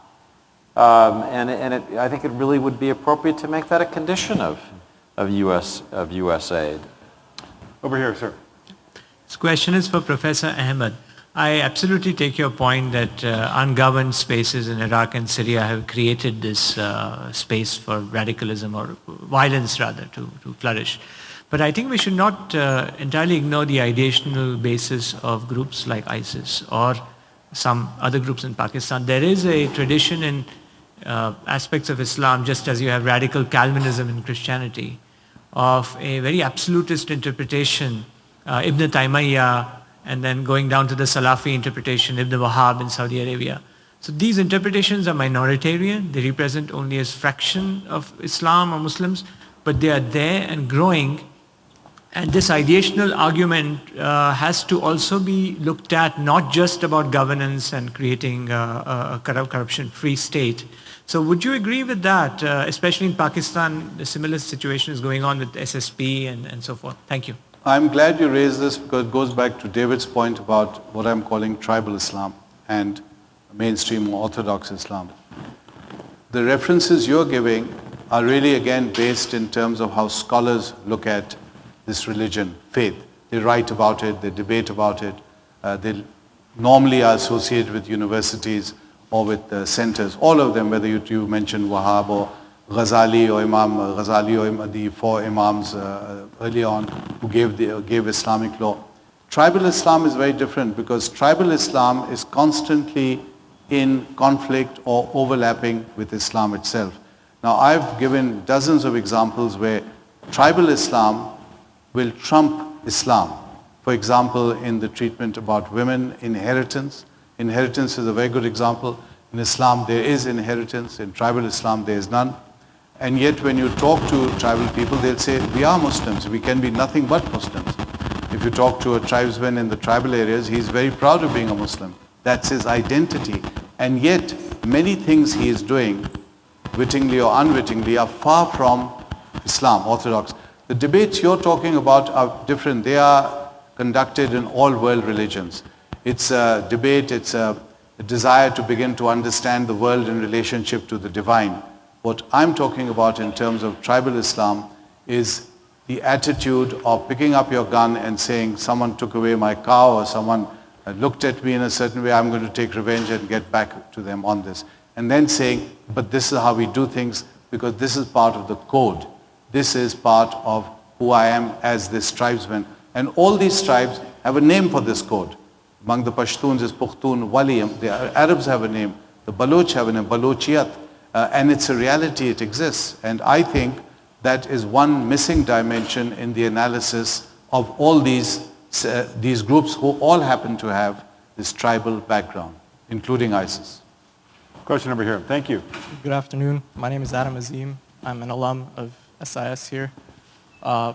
I think it really would be appropriate to make that a condition of U.S. aid. Over here, sir. This question is for Professor Ahmed. I absolutely take your point that ungoverned spaces in Iraq and Syria have created this space for radicalism, or violence rather, to flourish. But I think we should not entirely ignore the ideational basis of groups like ISIS or some other groups in Pakistan. There is a tradition in aspects of Islam, just as you have radical Calvinism in Christianity, of a very absolutist interpretation, Ibn Taymiyyah, and then going down to the Salafi interpretation, Ibn Wahhab in Saudi Arabia. So these interpretations are minoritarian. They represent only a fraction of Islam or Muslims, but they are there and growing. And this ideational argument has to also be looked at, not just about governance and creating a corruption-free state. So would you agree with that? Especially in Pakistan, a similar situation is going on with SSP and so forth. Thank you. I'm glad you raised this because it goes back to David's point about what I'm calling tribal Islam and mainstream Orthodox Islam. The references you're giving are really again based in terms of how scholars look at this religion, faith. They write about it, they debate about it. They normally are associated with universities or with centers. All of them, whether you mention Wahhab or Ghazali or Imam Ghazali or the four Imams early on who gave Islamic law. Tribal Islam is very different because tribal Islam is constantly in conflict or overlapping with Islam itself. Now I've given dozens of examples where tribal Islam will trump Islam. For example, in the treatment about women, inheritance. Inheritance is a very good example. In Islam there is inheritance, in tribal Islam there is none. And yet when you talk to tribal people, they'll say, we are Muslims, we can be nothing but Muslims. If you talk to a tribesman in the tribal areas, he's very proud of being a Muslim. That's his identity. And yet, many things he is doing, wittingly or unwittingly, are far from Islam, Orthodox. The debates you're talking about are different. They are conducted in all world religions. It's a debate, it's a desire to begin to understand the world in relationship to the divine. What I'm talking about in terms of tribal Islam is the attitude of picking up your gun and saying, someone took away my cow or someone looked at me in a certain way, I'm going to take revenge and get back to them on this. And then saying, but this is how we do things because this is part of the code. This is part of who I am as this tribesman. And all these tribes have a name for this code. Among the Pashtuns is Pukhtun Waliyam. The Arabs have a name. The Baloch have a name, Balochiyat. And it's a reality, it exists. And I think that is one missing dimension in the analysis of all these groups who all happen to have this tribal background, including ISIS. Question over here. Thank you. Good afternoon. My name is Adam Azim. I'm an alum of SIS here. I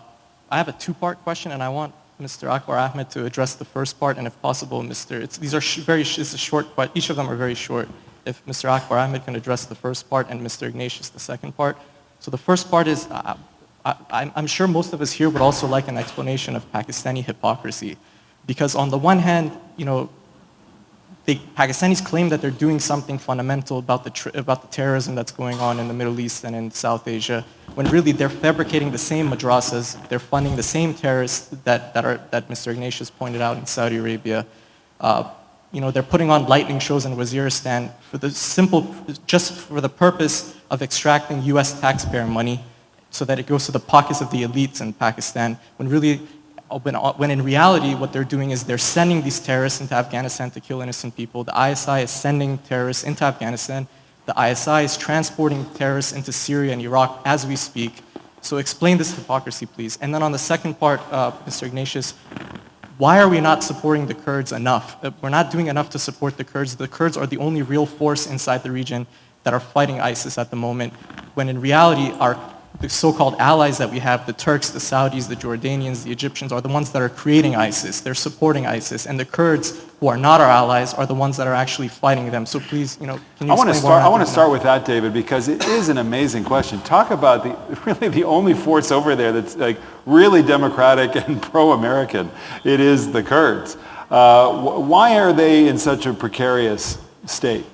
have a two-part question, and I want Mr. Akbar Ahmed to address the first part, and if possible, it's a short, but each of them are very short. If Mr. Akbar Ahmed can address the first part and Mr. Ignatius the second part. So the first part is, I'm sure most of us here would also like an explanation of Pakistani hypocrisy. Because on the one hand, the Pakistanis claim that they're doing something fundamental about the terrorism that's going on in the Middle East and in South Asia, when really they're fabricating the same madrasas, they're funding the same terrorists that Mr. Ignatius pointed out in Saudi Arabia. They're putting on lightning shows in Waziristan just for the purpose of extracting U.S. taxpayer money so that it goes to the pockets of the elites in Pakistan, when in reality what they're doing is they're sending these terrorists into Afghanistan to kill innocent people. The ISI is sending terrorists into Afghanistan. The ISI is transporting terrorists into Syria and Iraq as we speak. So explain this hypocrisy, please. And then on the second part, Mr. Ignatius, why are we not supporting the Kurds enough? We're not doing enough to support the Kurds. The Kurds are the only real force inside the region that are fighting ISIS at the moment, when in reality our the so-called allies that we have, the Turks, the Saudis, the Jordanians, the Egyptians, are the ones that are creating ISIS. They're supporting ISIS. And the Kurds, who are not our allies, are the ones that are actually fighting them. So please, can you explain I want to start with that, David, because it is an amazing question. Talk about really the only force over there that's like really democratic and pro-American. It is the Kurds. Why are they in such a precarious state?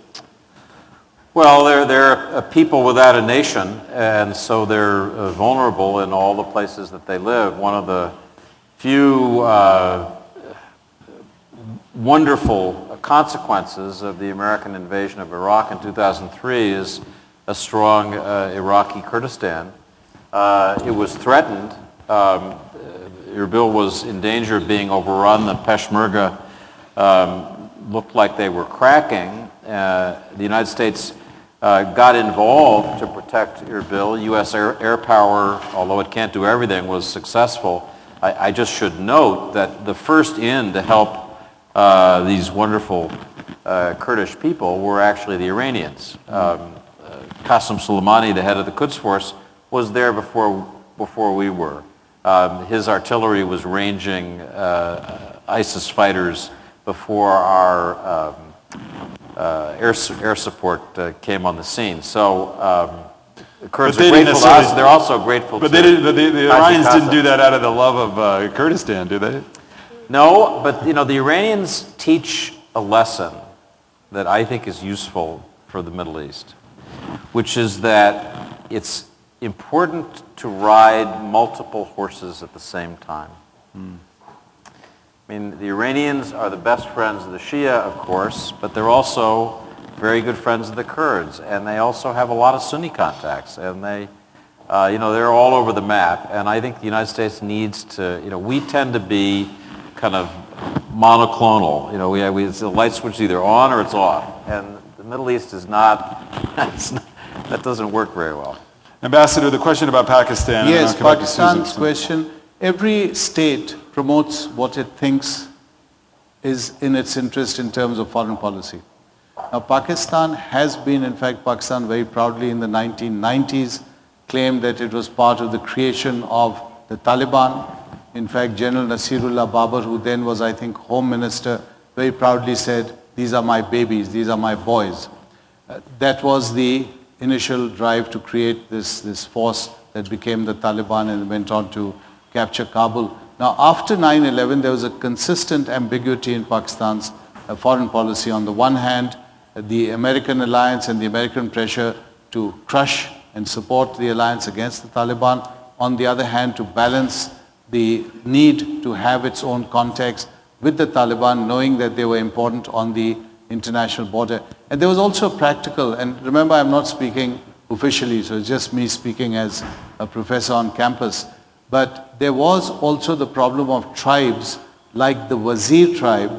Well, they're a people without a nation, and so they're vulnerable in all the places that they live. One of the few wonderful consequences of the American invasion of Iraq in 2003 is a strong Iraqi Kurdistan. It was threatened. Erbil was in danger of being overrun. The Peshmerga looked like they were cracking. The United States got involved to protect Erbil. U.S. air power, although it can't do everything, was successful. I just should note that the first in to help these wonderful Kurdish people were actually the Iranians. Qasem Soleimani, the head of the Quds Force, was there before we were. His artillery was ranging ISIS fighters before our air support came on the scene. So the Kurds are grateful to us. They're also grateful to the Iranians didn't do that out of the love of Kurdistan, do they? No, but the Iranians teach a lesson that I think is useful for the Middle East, which is that it's important to ride multiple horses at the same time. I mean, the Iranians are the best friends of the Shia, of course, but they're also very good friends of the Kurds, and they also have a lot of Sunni contacts, and they're all over the map. And I think the United States needs to, we tend to be kind of monoclonal. It's the light switch is either on or it's off, and the Middle East is not. That doesn't work very well. Ambassador, the question about Pakistan. Yes, Pakistan's question. Every state promotes what it thinks is in its interest in terms of foreign policy. Now, Pakistan has been, in fact, Pakistan very proudly in the 1990s claimed that it was part of the creation of the Taliban. In fact, General Nasirullah Babar, who then was, I think, Home Minister, very proudly said, "These are my babies, these are my boys." That was the initial drive to create this force that became the Taliban and went on to capture Kabul. Now, after 9/11, there was a consistent ambiguity in Pakistan's foreign policy. On the one hand, the American alliance and the American pressure to crush and support the alliance against the Taliban. On the other hand, to balance the need to have its own context with the Taliban, knowing that they were important on the international border. And there was also practical, and remember, I'm not speaking officially, so it's just me speaking as a professor on campus, but there was also the problem of tribes like the Wazir tribe,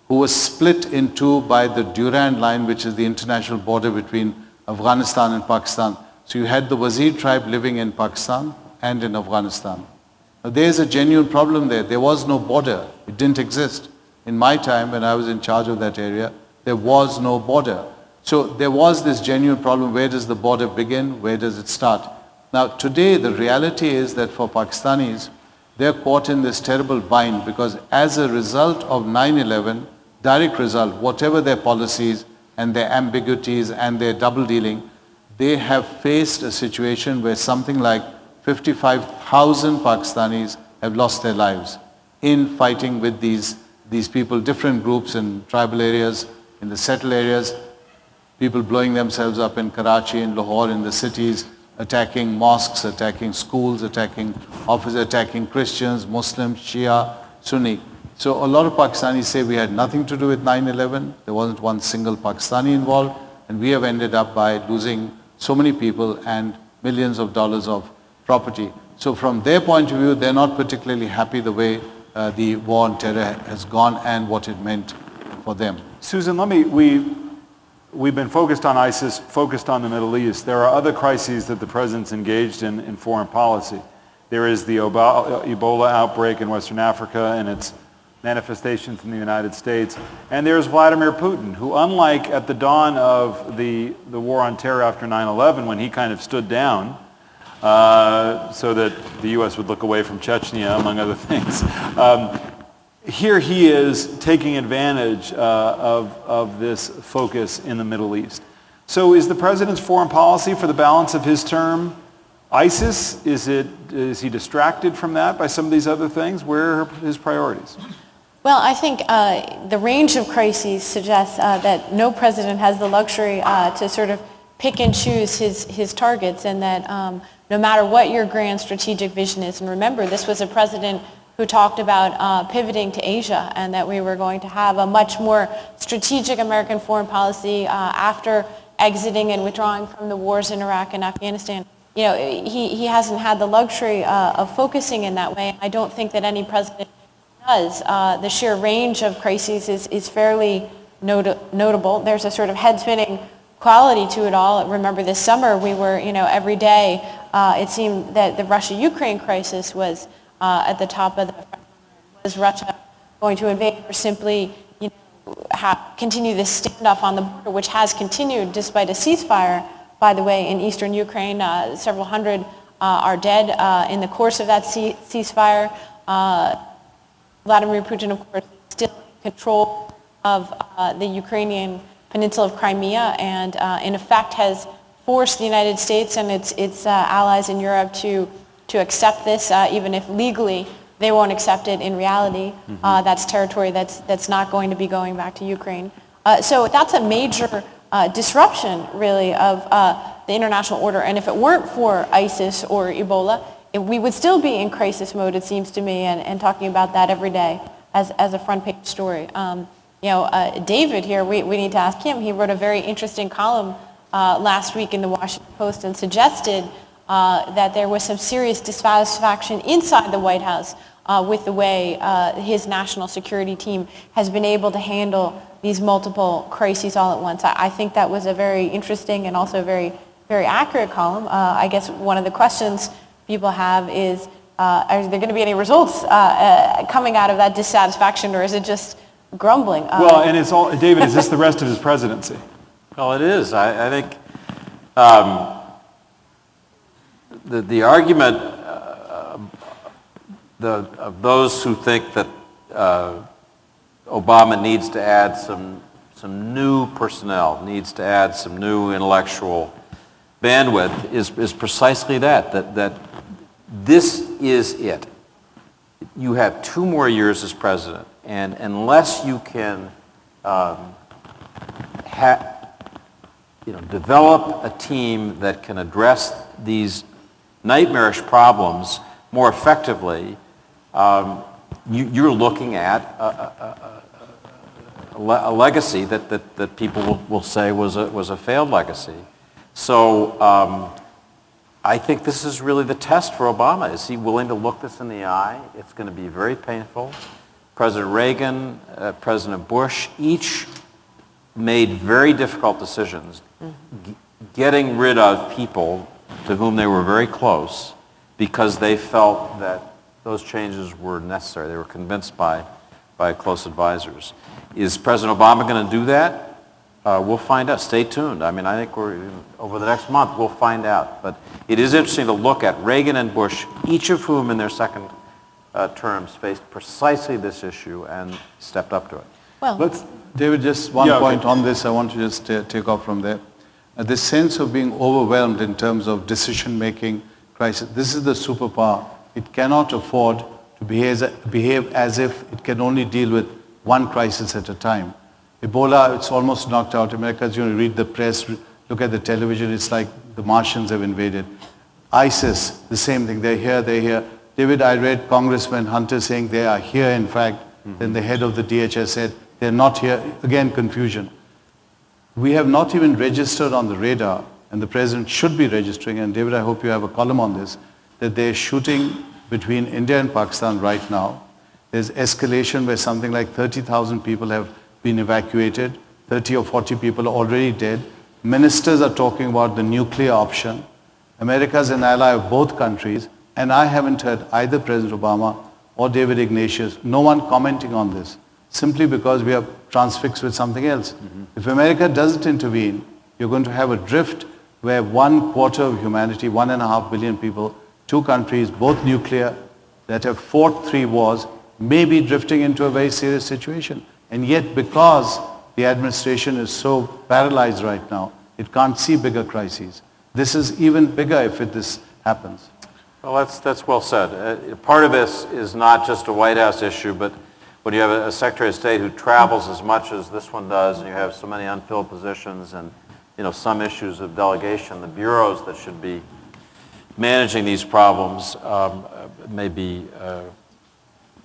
who was split in two by the Durand line, which is the international border between Afghanistan and Pakistan. So you had the Wazir tribe living in Pakistan and in Afghanistan. Now there's a genuine problem there. There was no border. It didn't exist. In my time, when I was in charge of that area, there was no border. So there was this genuine problem. Where does the border begin? Where does it start? Now today, the reality is that for Pakistanis, they're caught in this terrible bind because as a result of 9/11, direct result, whatever their policies and their ambiguities and their double dealing, they have faced a situation where something like 55,000 Pakistanis have lost their lives in fighting with these people, different groups in tribal areas, in the settled areas, people blowing themselves up in Karachi, in Lahore, in the cities, attacking mosques, attacking schools, attacking offices, attacking Christians, Muslims, Shia, Sunni. So a lot of Pakistanis say we had nothing to do with 9/11. There wasn't one single Pakistani involved, and we have ended up by losing so many people and millions of dollars of property. So from their point of view, they're not particularly happy the way the war on terror has gone and what it meant for them. Susan, we've been focused on ISIS, focused on the Middle East. There are other crises that the president's engaged in foreign policy. There is the Ebola outbreak in Western Africa and its manifestations in the United States. And there's Vladimir Putin, who unlike at the dawn of the war on terror after 9/11, when he kind of stood down, so that the U.S. would look away from Chechnya, among other things. Here he is taking advantage of this focus in the Middle East. So is the president's foreign policy for the balance of his term ISIS? Is he distracted from that by some of these other things? Where are his priorities? Well, I think the range of crises suggests that no president has the luxury to sort of pick and choose his targets, and that no matter what your grand strategic vision is, and remember, this was a president who talked about pivoting to Asia, and that we were going to have a much more strategic American foreign policy after exiting and withdrawing from the wars in Iraq and Afghanistan. You know, he hasn't had the luxury of focusing in that way. I don't think that any president does. The sheer range of crises is fairly notable. There's a sort of head-spinning quality to it all. Remember this summer we were, every day it seemed that the Russia-Ukraine crisis was at the top of the... Was Russia going to invade, or simply continue this standoff on the border, which has continued despite a ceasefire, by the way, in eastern Ukraine? Several hundred are dead in the course of that ceasefire. Vladimir Putin, of course, is still in control of the Ukrainian peninsula of Crimea, and in effect has forced the United States and its allies in Europe to accept this, even if legally they won't accept it. In reality, that's territory that's not going to be going back to Ukraine. So that's a major disruption, really, of the international order. And if it weren't for ISIS or Ebola, we would still be in crisis mode, it seems to me, and talking about that every day as a front page story. David here, we need to ask him. He wrote a very interesting column last week in the Washington Post and suggested that there was some serious dissatisfaction inside the White House with the way his national security team has been able to handle these multiple crises all at once. I think that was a very interesting and also very, very accurate column. I guess one of the questions people have is, are there going to be any results coming out of that dissatisfaction, or is it just grumbling? Well, and it's all, David, is this the rest of his presidency? Well, it is. I think the argument of those who think that Obama needs to add some new personnel, needs to add some new intellectual bandwidth is precisely that this is it. You have 2 more years as president, and unless you can develop a team that can address these nightmarish problems more effectively, you're looking at a legacy that people will say was a failed legacy. So I think this is really the test for Obama. Is he willing to look this in the eye? It's going to be very painful. President Reagan, President Bush, each made very difficult decisions, getting rid of people to whom they were very close because they felt that those changes were necessary. They were convinced by close advisors. Is President Obama going to do that? We'll find out. Stay tuned. I mean, I think over the next month we'll find out. But it is interesting to look at Reagan and Bush, each of whom in their second terms faced precisely this issue and stepped up to it. Well, David, just one point on this. I want to just take off from there. This sense of being overwhelmed in terms of decision-making crisis. This is the superpower. It cannot afford to behave as if it can only deal with one crisis at a time. Ebola, it's almost knocked out. America's, read the press, look at the television, it's like the Martians have invaded. ISIS, the same thing. They're here. David, I read Congressman Hunter saying they are here, in fact. Then the head of the DHS said they're not here. Again, confusion. We have not even registered on the radar, and the president should be registering, and David, I hope you have a column on this, that they're shooting between India and Pakistan right now. There's escalation where something like 30,000 people have been evacuated, 30 or 40 people are already dead. Ministers are talking about the nuclear option. America's an ally of both countries, and I haven't heard either President Obama or David Ignatius, no one commenting on this, simply because we are transfixed with something else. If America doesn't intervene, you're going to have a drift where 1/4 of humanity, 1.5 billion people, 2 countries, both nuclear, that have fought 3 wars, may be drifting into a very serious situation. And yet, because the administration is so paralyzed right now, it can't see bigger crises. This is even bigger if this happens. Well, that's well said. Part of this is not just a White House issue, but when you have a Secretary of State who travels as much as this one does, and you have so many unfilled positions and some issues of delegation, the bureaus that should be managing these problems may be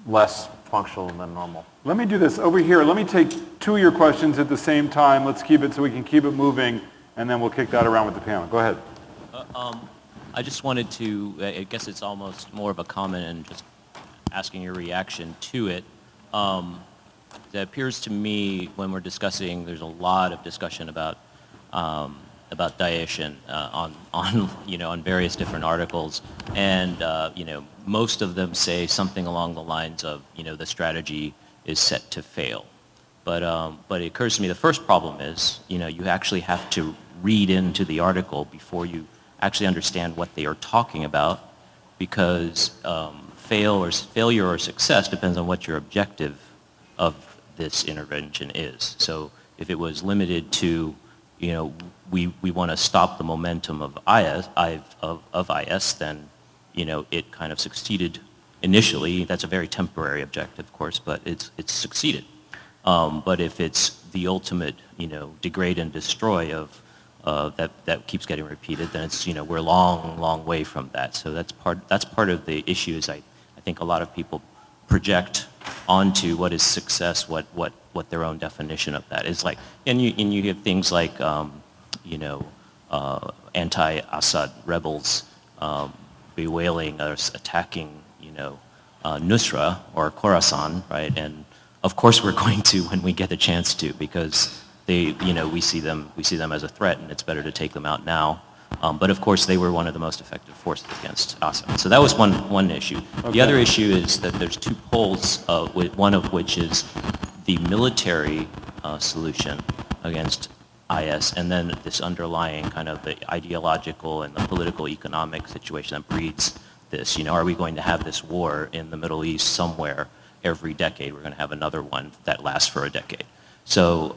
less functional than normal. Let me do this over here. Let me take 2 of your questions at the same time. Let's keep it so we can keep it moving, and then we'll kick that around with the panel. Go ahead. I just wanted to, I guess it's almost more of a comment and just asking your reaction to it. It appears to me when we're discussing, there's a lot of discussion about Daesh and on various different articles, and most of them say something along the lines of the strategy is set to fail. But it occurs to me the first problem is you actually have to read into the article before you actually understand what they are talking about, because failure or success depends on what your objective of this intervention is. So if it was limited to we want to stop the momentum of IS, then it kind of succeeded initially. That's a very temporary objective, of course, but it's succeeded. But if it's the ultimate degrade and destroy of that keeps getting repeated, then it's we're a long way from that. So that's part of the issue. Is I think a lot of people project onto what is success, what their own definition of that is like, and you have things like anti-Assad rebels bewailing or attacking Nusra or Khorasan, right? And of course we're going to when we get the chance to, because they we see them as a threat, and it's better to take them out now. But of course they were one of the most effective forces against Assad. So that was one issue. Okay. The other issue is that there's 2 poles, one of which is the military solution against IS, and then this underlying kind of the ideological and the political economic situation that breeds this. Are we going to have this war in the Middle East somewhere every decade? We're going to have another one that lasts for a decade. So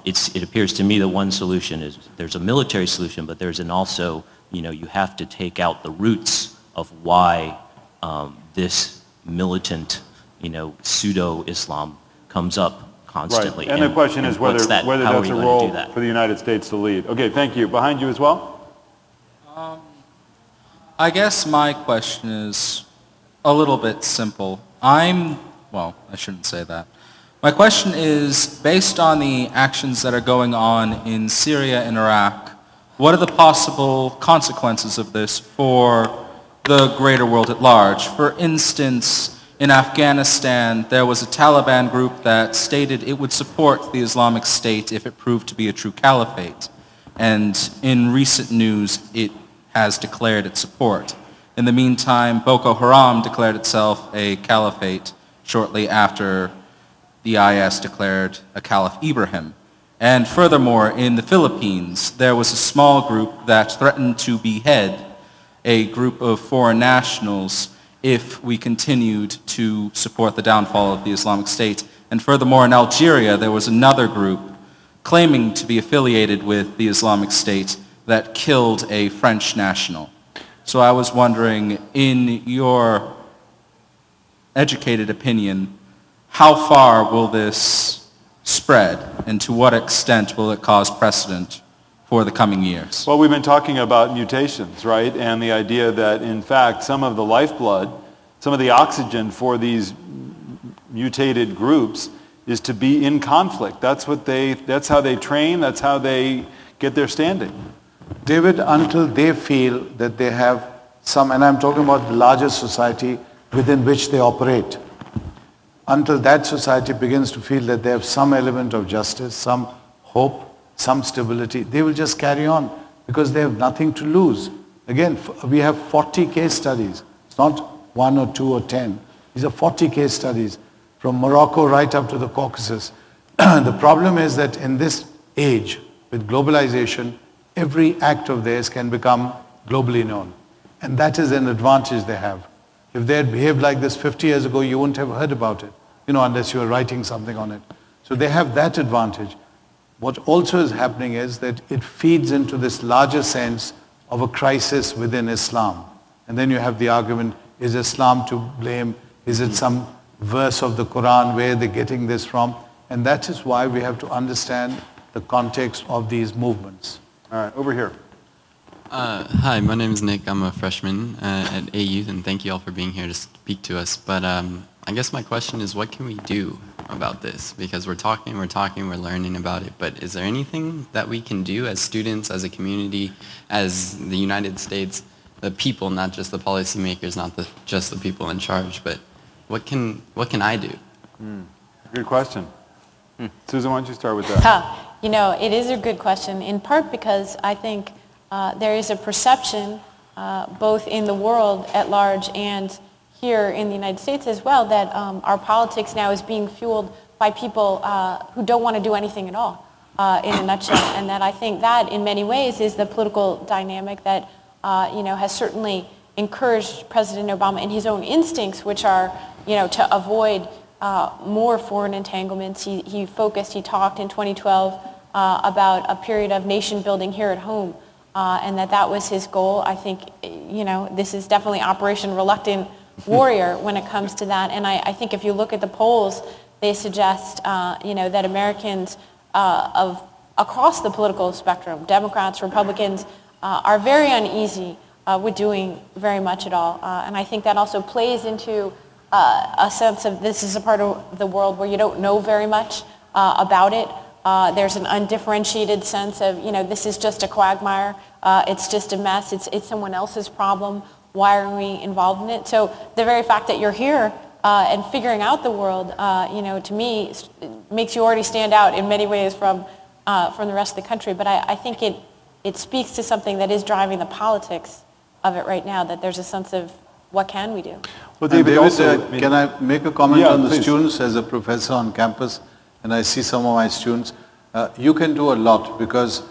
it appears to me that one solution is there's a military solution, but there's an also, you have to take out the roots of why this militant, pseudo-Islam comes up constantly. Right. And the question is whether that's a role for the United States to lead. Okay, thank you. Behind you as well? I guess my question is a little bit simple. Well, I shouldn't say that. My question is, based on the actions that are going on in Syria and Iraq, what are the possible consequences of this for the greater world at large? For instance, in Afghanistan, there was a Taliban group that stated it would support the Islamic State if it proved to be a true caliphate. And in recent news, it has declared its support. In the meantime, Boko Haram declared itself a caliphate shortly after the IS declared a Caliph Ibrahim. And furthermore, in the Philippines, there was a small group that threatened to behead a group of foreign nationals if we continued to support the downfall of the Islamic State. And furthermore, in Algeria, there was another group claiming to be affiliated with the Islamic State that killed a French national. So I was wondering, in your educated opinion, how far will this spread, and to what extent will it cause precedent for the coming years? Well, we've been talking about mutations, right? And the idea that, in fact, some of the lifeblood, some of the oxygen for these mutated groups is to be in conflict. That's how they train, that's how they get their standing. David, until they feel that they have some, and I'm talking about the larger society within which they operate, until that society begins to feel that they have some element of justice, some hope, some stability, they will just carry on because they have nothing to lose. Again, we have 40 case studies. It's not 1 or 2 or 10. These are 40 case studies from Morocco right up to the Caucasus. The problem is that in this age, with globalization, every act of theirs can become globally known. And that is an advantage they have. If they had behaved like this 50 years ago, you wouldn't have heard about it, unless you were writing something on it. So they have that advantage. What also is happening is that it feeds into this larger sense of a crisis within Islam. And then you have the argument, is Islam to blame? Is it some verse of the Quran? Where they're getting this from? And that is why we have to understand the context of these movements. All right, over here. Hi, my name is Nick. I'm a freshman at AU, and thank you all for being here to speak to us. But I guess my question is, what can we do about this? Because we're talking, we're learning about it, but is there anything that we can do as students, as a community, as the United States, the people, not just the policymakers, not just the people in charge, but what can I do? Good question. Susan, why don't you start with that? It is a good question, in part because I think there is a perception, both in the world at large and here in the United States as well, that our politics now is being fueled by people who don't want to do anything at all, in a nutshell. And that I think that, in many ways, is the political dynamic that has certainly encouraged President Obama in his own instincts, which are, to avoid more foreign entanglements. He talked in 2012 about a period of nation building here at home, and that was his goal. I think, this is definitely Operation Reluctant Warrior when it comes to that. And I think if you look at the polls, they suggest, that Americans across the political spectrum, Democrats, Republicans, are very uneasy with doing very much at all. And I think that also plays into a sense of this is a part of the world where you don't know very much about it. There's an undifferentiated sense of, this is just a quagmire. It's just a mess. It's someone else's problem. Why are we involved in it? So the very fact that you're here and figuring out the world, to me, makes you already stand out in many ways from the rest of the country. But I think it speaks to something that is driving the politics of it right now, that there's a sense of what can we do? Well, David, can I make a comment on the please. students as a professor on campus? And I see some of my students. You can do a lot because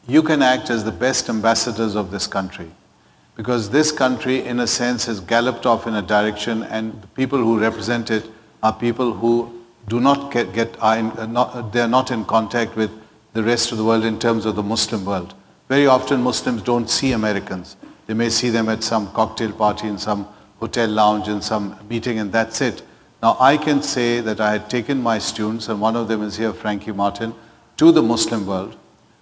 you can act as the best ambassadors of this country. Because this country, in a sense, has galloped off in a direction, and the people who represent it are people who do not they're not in contact with the rest of the world in terms of the Muslim world. Very often Muslims don't see Americans. They may see them at some cocktail party, in some hotel lounge, in some meeting, and that's it. Now I can say that I had taken my students, and one of them is here, Frankie Martin, to the Muslim world.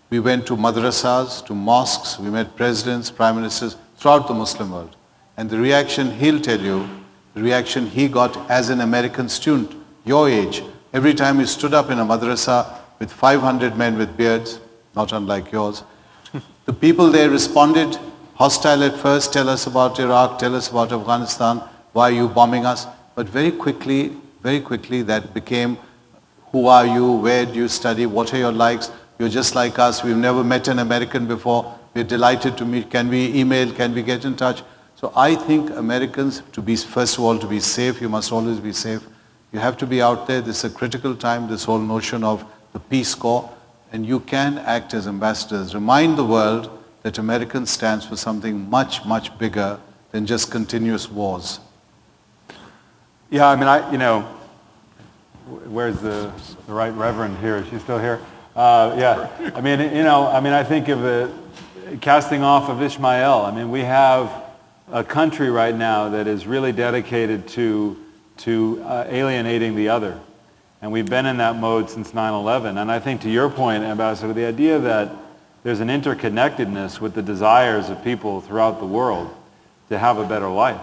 We went to madrasas, to mosques, we met presidents, prime ministers throughout the Muslim world. And the reaction he'll tell you, the reaction he got as an American student, your age, every time he stood up in a madrasa with 500 men with beards, not unlike yours, the people there responded, hostile at first, tell us about Iraq, tell us about Afghanistan, why are you bombing us? But very quickly that became, who are you, where do you study, what are your likes, you're just like us, we've never met an American before, we're delighted to meet, can we email, can we get in touch? So I think Americans, first of all, to be safe, you must always be safe. You have to be out there, this is a critical time, this whole notion of the Peace Corps, and you can act as ambassadors. Remind the world that American stands for something much, much bigger than just continuous wars. Yeah, I mean, where's the right reverend here? Is she still here? Yeah, I mean, I think of the casting off of Ishmael. I mean, we have a country right now that is really dedicated to alienating the other. And we've been in that mode since 9/11. And I think to your point, Ambassador, the idea that there's an interconnectedness with the desires of people throughout the world to have a better life.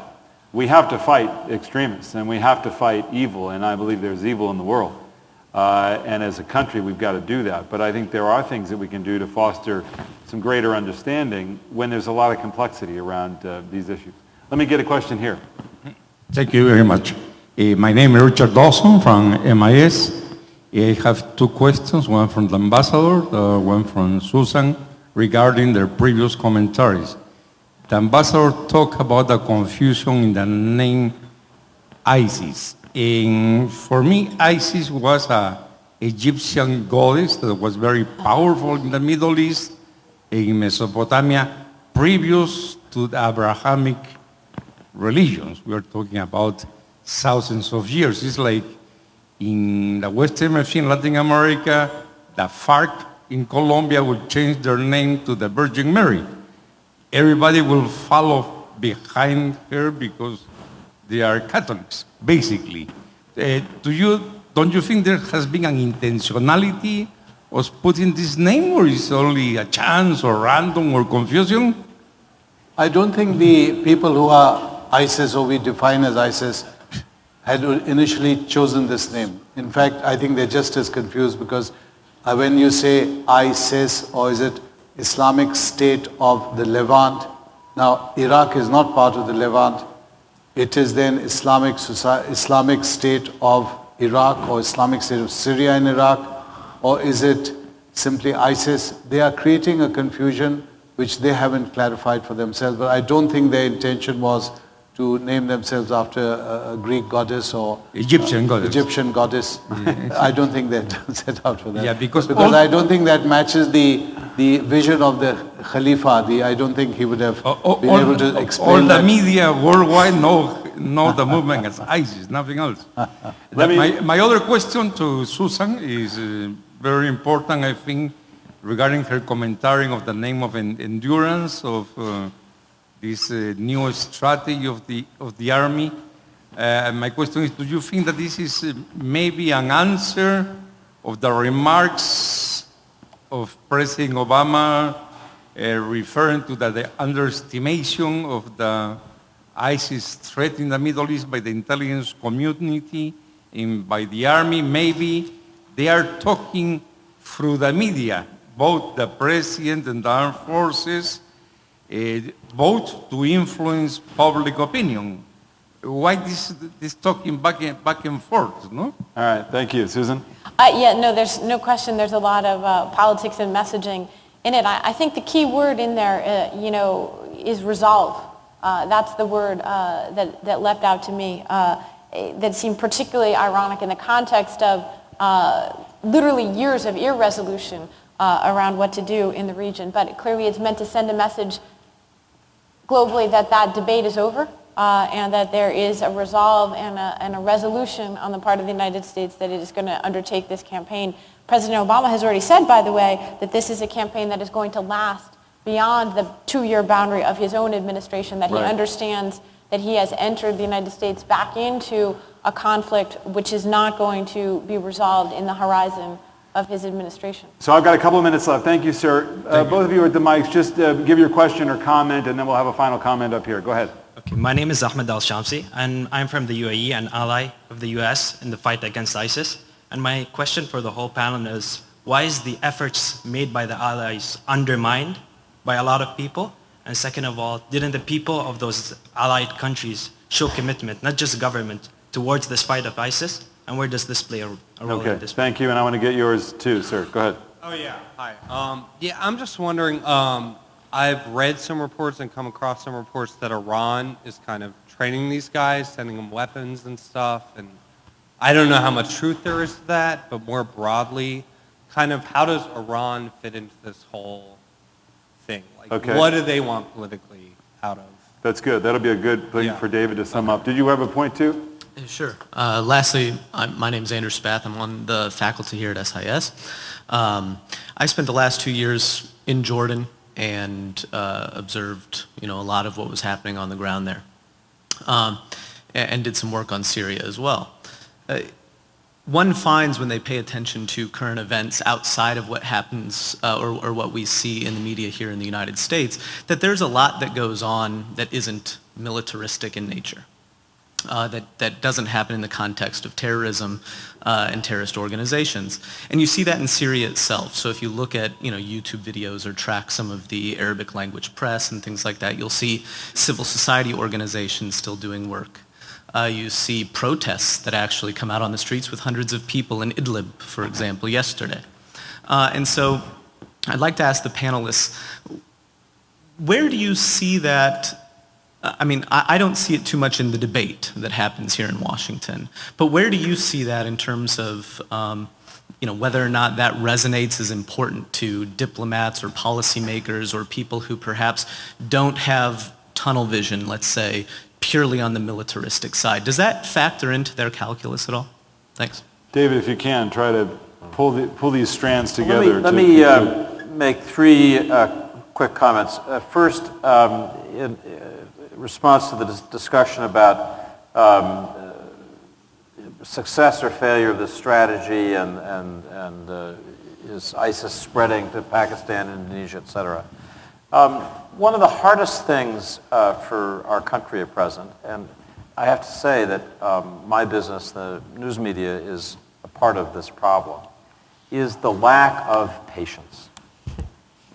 We have to fight extremists, and we have to fight evil, and I believe there's evil in the world. And as a country, we've got to do that. But I think there are things that we can do to foster some greater understanding when there's a lot of complexity around these issues. Let me get a question here. Thank you very much. My name is Richard Dawson from MIS. I have two questions, one from the ambassador, one from Susan, regarding their previous commentaries. The ambassador talked about the confusion in the name ISIS. And for me, ISIS was an Egyptian goddess that was very powerful in the Middle East, in Mesopotamia previous to the Abrahamic religions. We are talking about thousands of years. It's like in the Western Hemisphere, in Latin America, the FARC in Colombia will change their name to the Virgin Mary. Everybody will follow behind her because they are Catholics, basically. Don't you think there has been an intentionality of putting this name, or is it only a chance or random or confusion? I don't think the people who are ISIS, or we define as ISIS, had initially chosen this name. In fact, I think they're just as confused because when you say ISIS, or is it Islamic State of the Levant, now Iraq is not part of the Levant. It is then Islamic State of Iraq or Islamic State of Syria in Iraq, or is it simply ISIS? They are creating a confusion which they haven't clarified for themselves, but I don't think their intention was to name themselves after a Greek goddess or Egyptian goddess. I don't think they set out for that. Yeah, because I don't think that matches the vision of the Khalifa. I don't think he would have been able to explain all that. the media worldwide know the movement as ISIS, nothing else. My other question to Susan is very important, I think, regarding her commentary of the name of endurance of this new strategy of the army. My question is, do you think that this is maybe an answer of the remarks of President Obama referring to the underestimation of the ISIS threat in the Middle East by the intelligence community and by the army? Maybe they are talking through the media, both the president and the armed forces, both to influence public opinion. Why this talking back and forth, no? All right, thank you. Susan? Yeah, no, there's no question there's a lot of politics and messaging in it. I think the key word in there, is resolve. That's the word that leapt out to me. That seemed particularly ironic in the context of literally years of irresolution around what to do in the region. But clearly it's meant to send a message globally that debate is over and that there is a resolve and a resolution on the part of the United States that it is going to undertake this campaign. President Obama has already said, by the way, that this is a campaign that is going to last beyond the 2-year boundary of his own administration, that he understands that he has entered the United States back into a conflict which is not going to be resolved in the horizon of his administration. So I've got a couple of minutes left. Thank you, sir. Both of you at the mics, just give your question or comment, and then we'll have a final comment up here. Go ahead. Okay, my name is Ahmed Al-Shamsi, and I'm from the UAE, an ally of the U.S. in the fight against ISIS. And my question for the whole panel is, why is the efforts made by the allies undermined by a lot of people? And second of all, didn't the people of those allied countries show commitment, not just government, towards this fight of ISIS? And where does this play a role in this? Thank you, and I want to get yours too, sir. Go ahead. Oh yeah, hi. I'm just wondering, I've read some reports and come across some reports that Iran is kind of training these guys, sending them weapons and stuff, and I don't know how much truth there is to that, but more broadly, kind of how does Iran fit into this whole thing? Like, what do they want politically out of? That's good. That'll be a good thing for David to sum up. Did you have a point too? Sure. Lastly, my name is Andrew Spath. I'm on the faculty here at SIS. I spent the last 2 years in Jordan and observed, a lot of what was happening on the ground there, and did some work on Syria as well. One finds when they pay attention to current events outside of what happens or what we see in the media here in the United States, that there's a lot that goes on that isn't militaristic in nature. That doesn't happen in the context of terrorism and terrorist organizations. And you see that in Syria itself. So if you look at YouTube videos or track some of the Arabic language press and things like that, you'll see civil society organizations still doing work. You see protests that actually come out on the streets with hundreds of people in Idlib, for example, yesterday. And so I'd like to ask the panelists, where do you see that? I don't see it too much in the debate that happens here in Washington, but where do you see that in terms of whether or not that resonates is important to diplomats or policymakers or people who perhaps don't have tunnel vision, let's say, purely on the militaristic side. Does that factor into their calculus at all? Thanks. David, if you can, try to pull these strands together. Let me make three quick comments. First, in response to the discussion about success or failure of this strategy and is ISIS spreading to Pakistan, Indonesia, et cetera. One of the hardest things for our country at present, and I have to say that my business, the news media, is a part of this problem, is the lack of patience.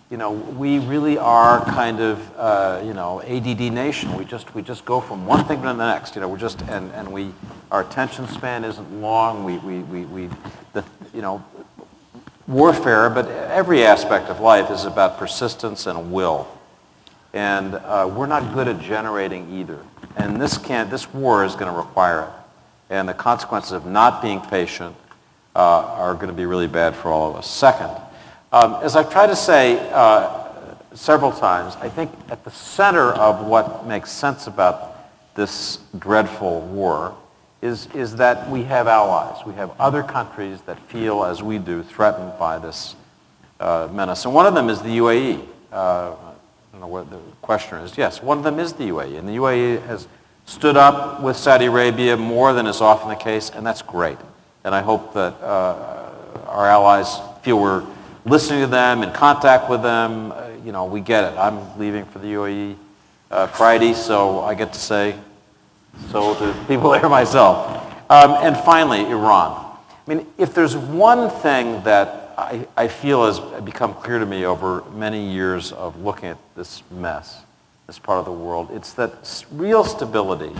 We really are kind of, ADD nation. We just go from one thing to the next. Our attention span isn't long. Warfare, but every aspect of life is about persistence and will. And we're not good at generating either. And this war is going to require it. And the consequences of not being patient are going to be really bad for all of us. Second, as I've tried to say several times, I think at the center of what makes sense about this dreadful war is that we have allies. We have other countries that feel, as we do, threatened by this menace. And one of them is the UAE. I don't know what the questioner is. Yes, one of them is the UAE. And the UAE has stood up with Saudi Arabia more than is often the case, and that's great. And I hope that our allies feel we're listening to them, in contact with them. We get it. I'm leaving for the UAE Friday, so I get to say so to people there myself. And finally, Iran. I mean, if there's one thing that I feel has become clear to me over many years of looking at this mess, this part of the world, it's that real stability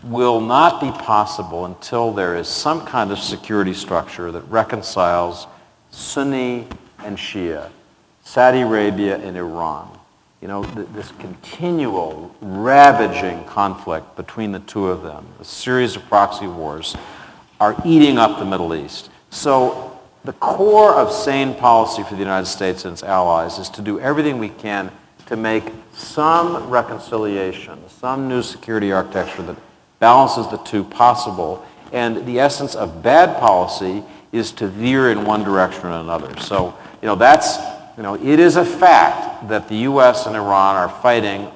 will not be possible until there is some kind of security structure that reconciles Sunni and Shia, Saudi Arabia and Iran. This continual ravaging conflict between the two of them, a series of proxy wars, are eating up the Middle East. So the core of sane policy for the United States and its allies is to do everything we can to make some reconciliation, some new security architecture that balances the two possible. And the essence of bad policy is to veer in one direction or another. So, it is a fact that the U.S. and Iran are fighting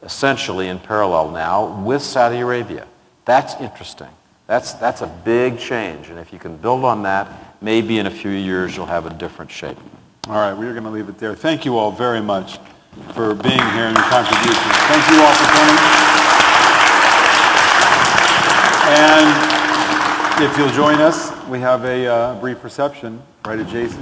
essentially in parallel now with Saudi Arabia. That's interesting. That's a big change. And if you can build on that, maybe in a few years you'll have a different shape. All right, we're going to leave it there. Thank you all very much for being here and your contributions. Thank you all for coming. And if you'll join us, we have a brief reception right adjacent.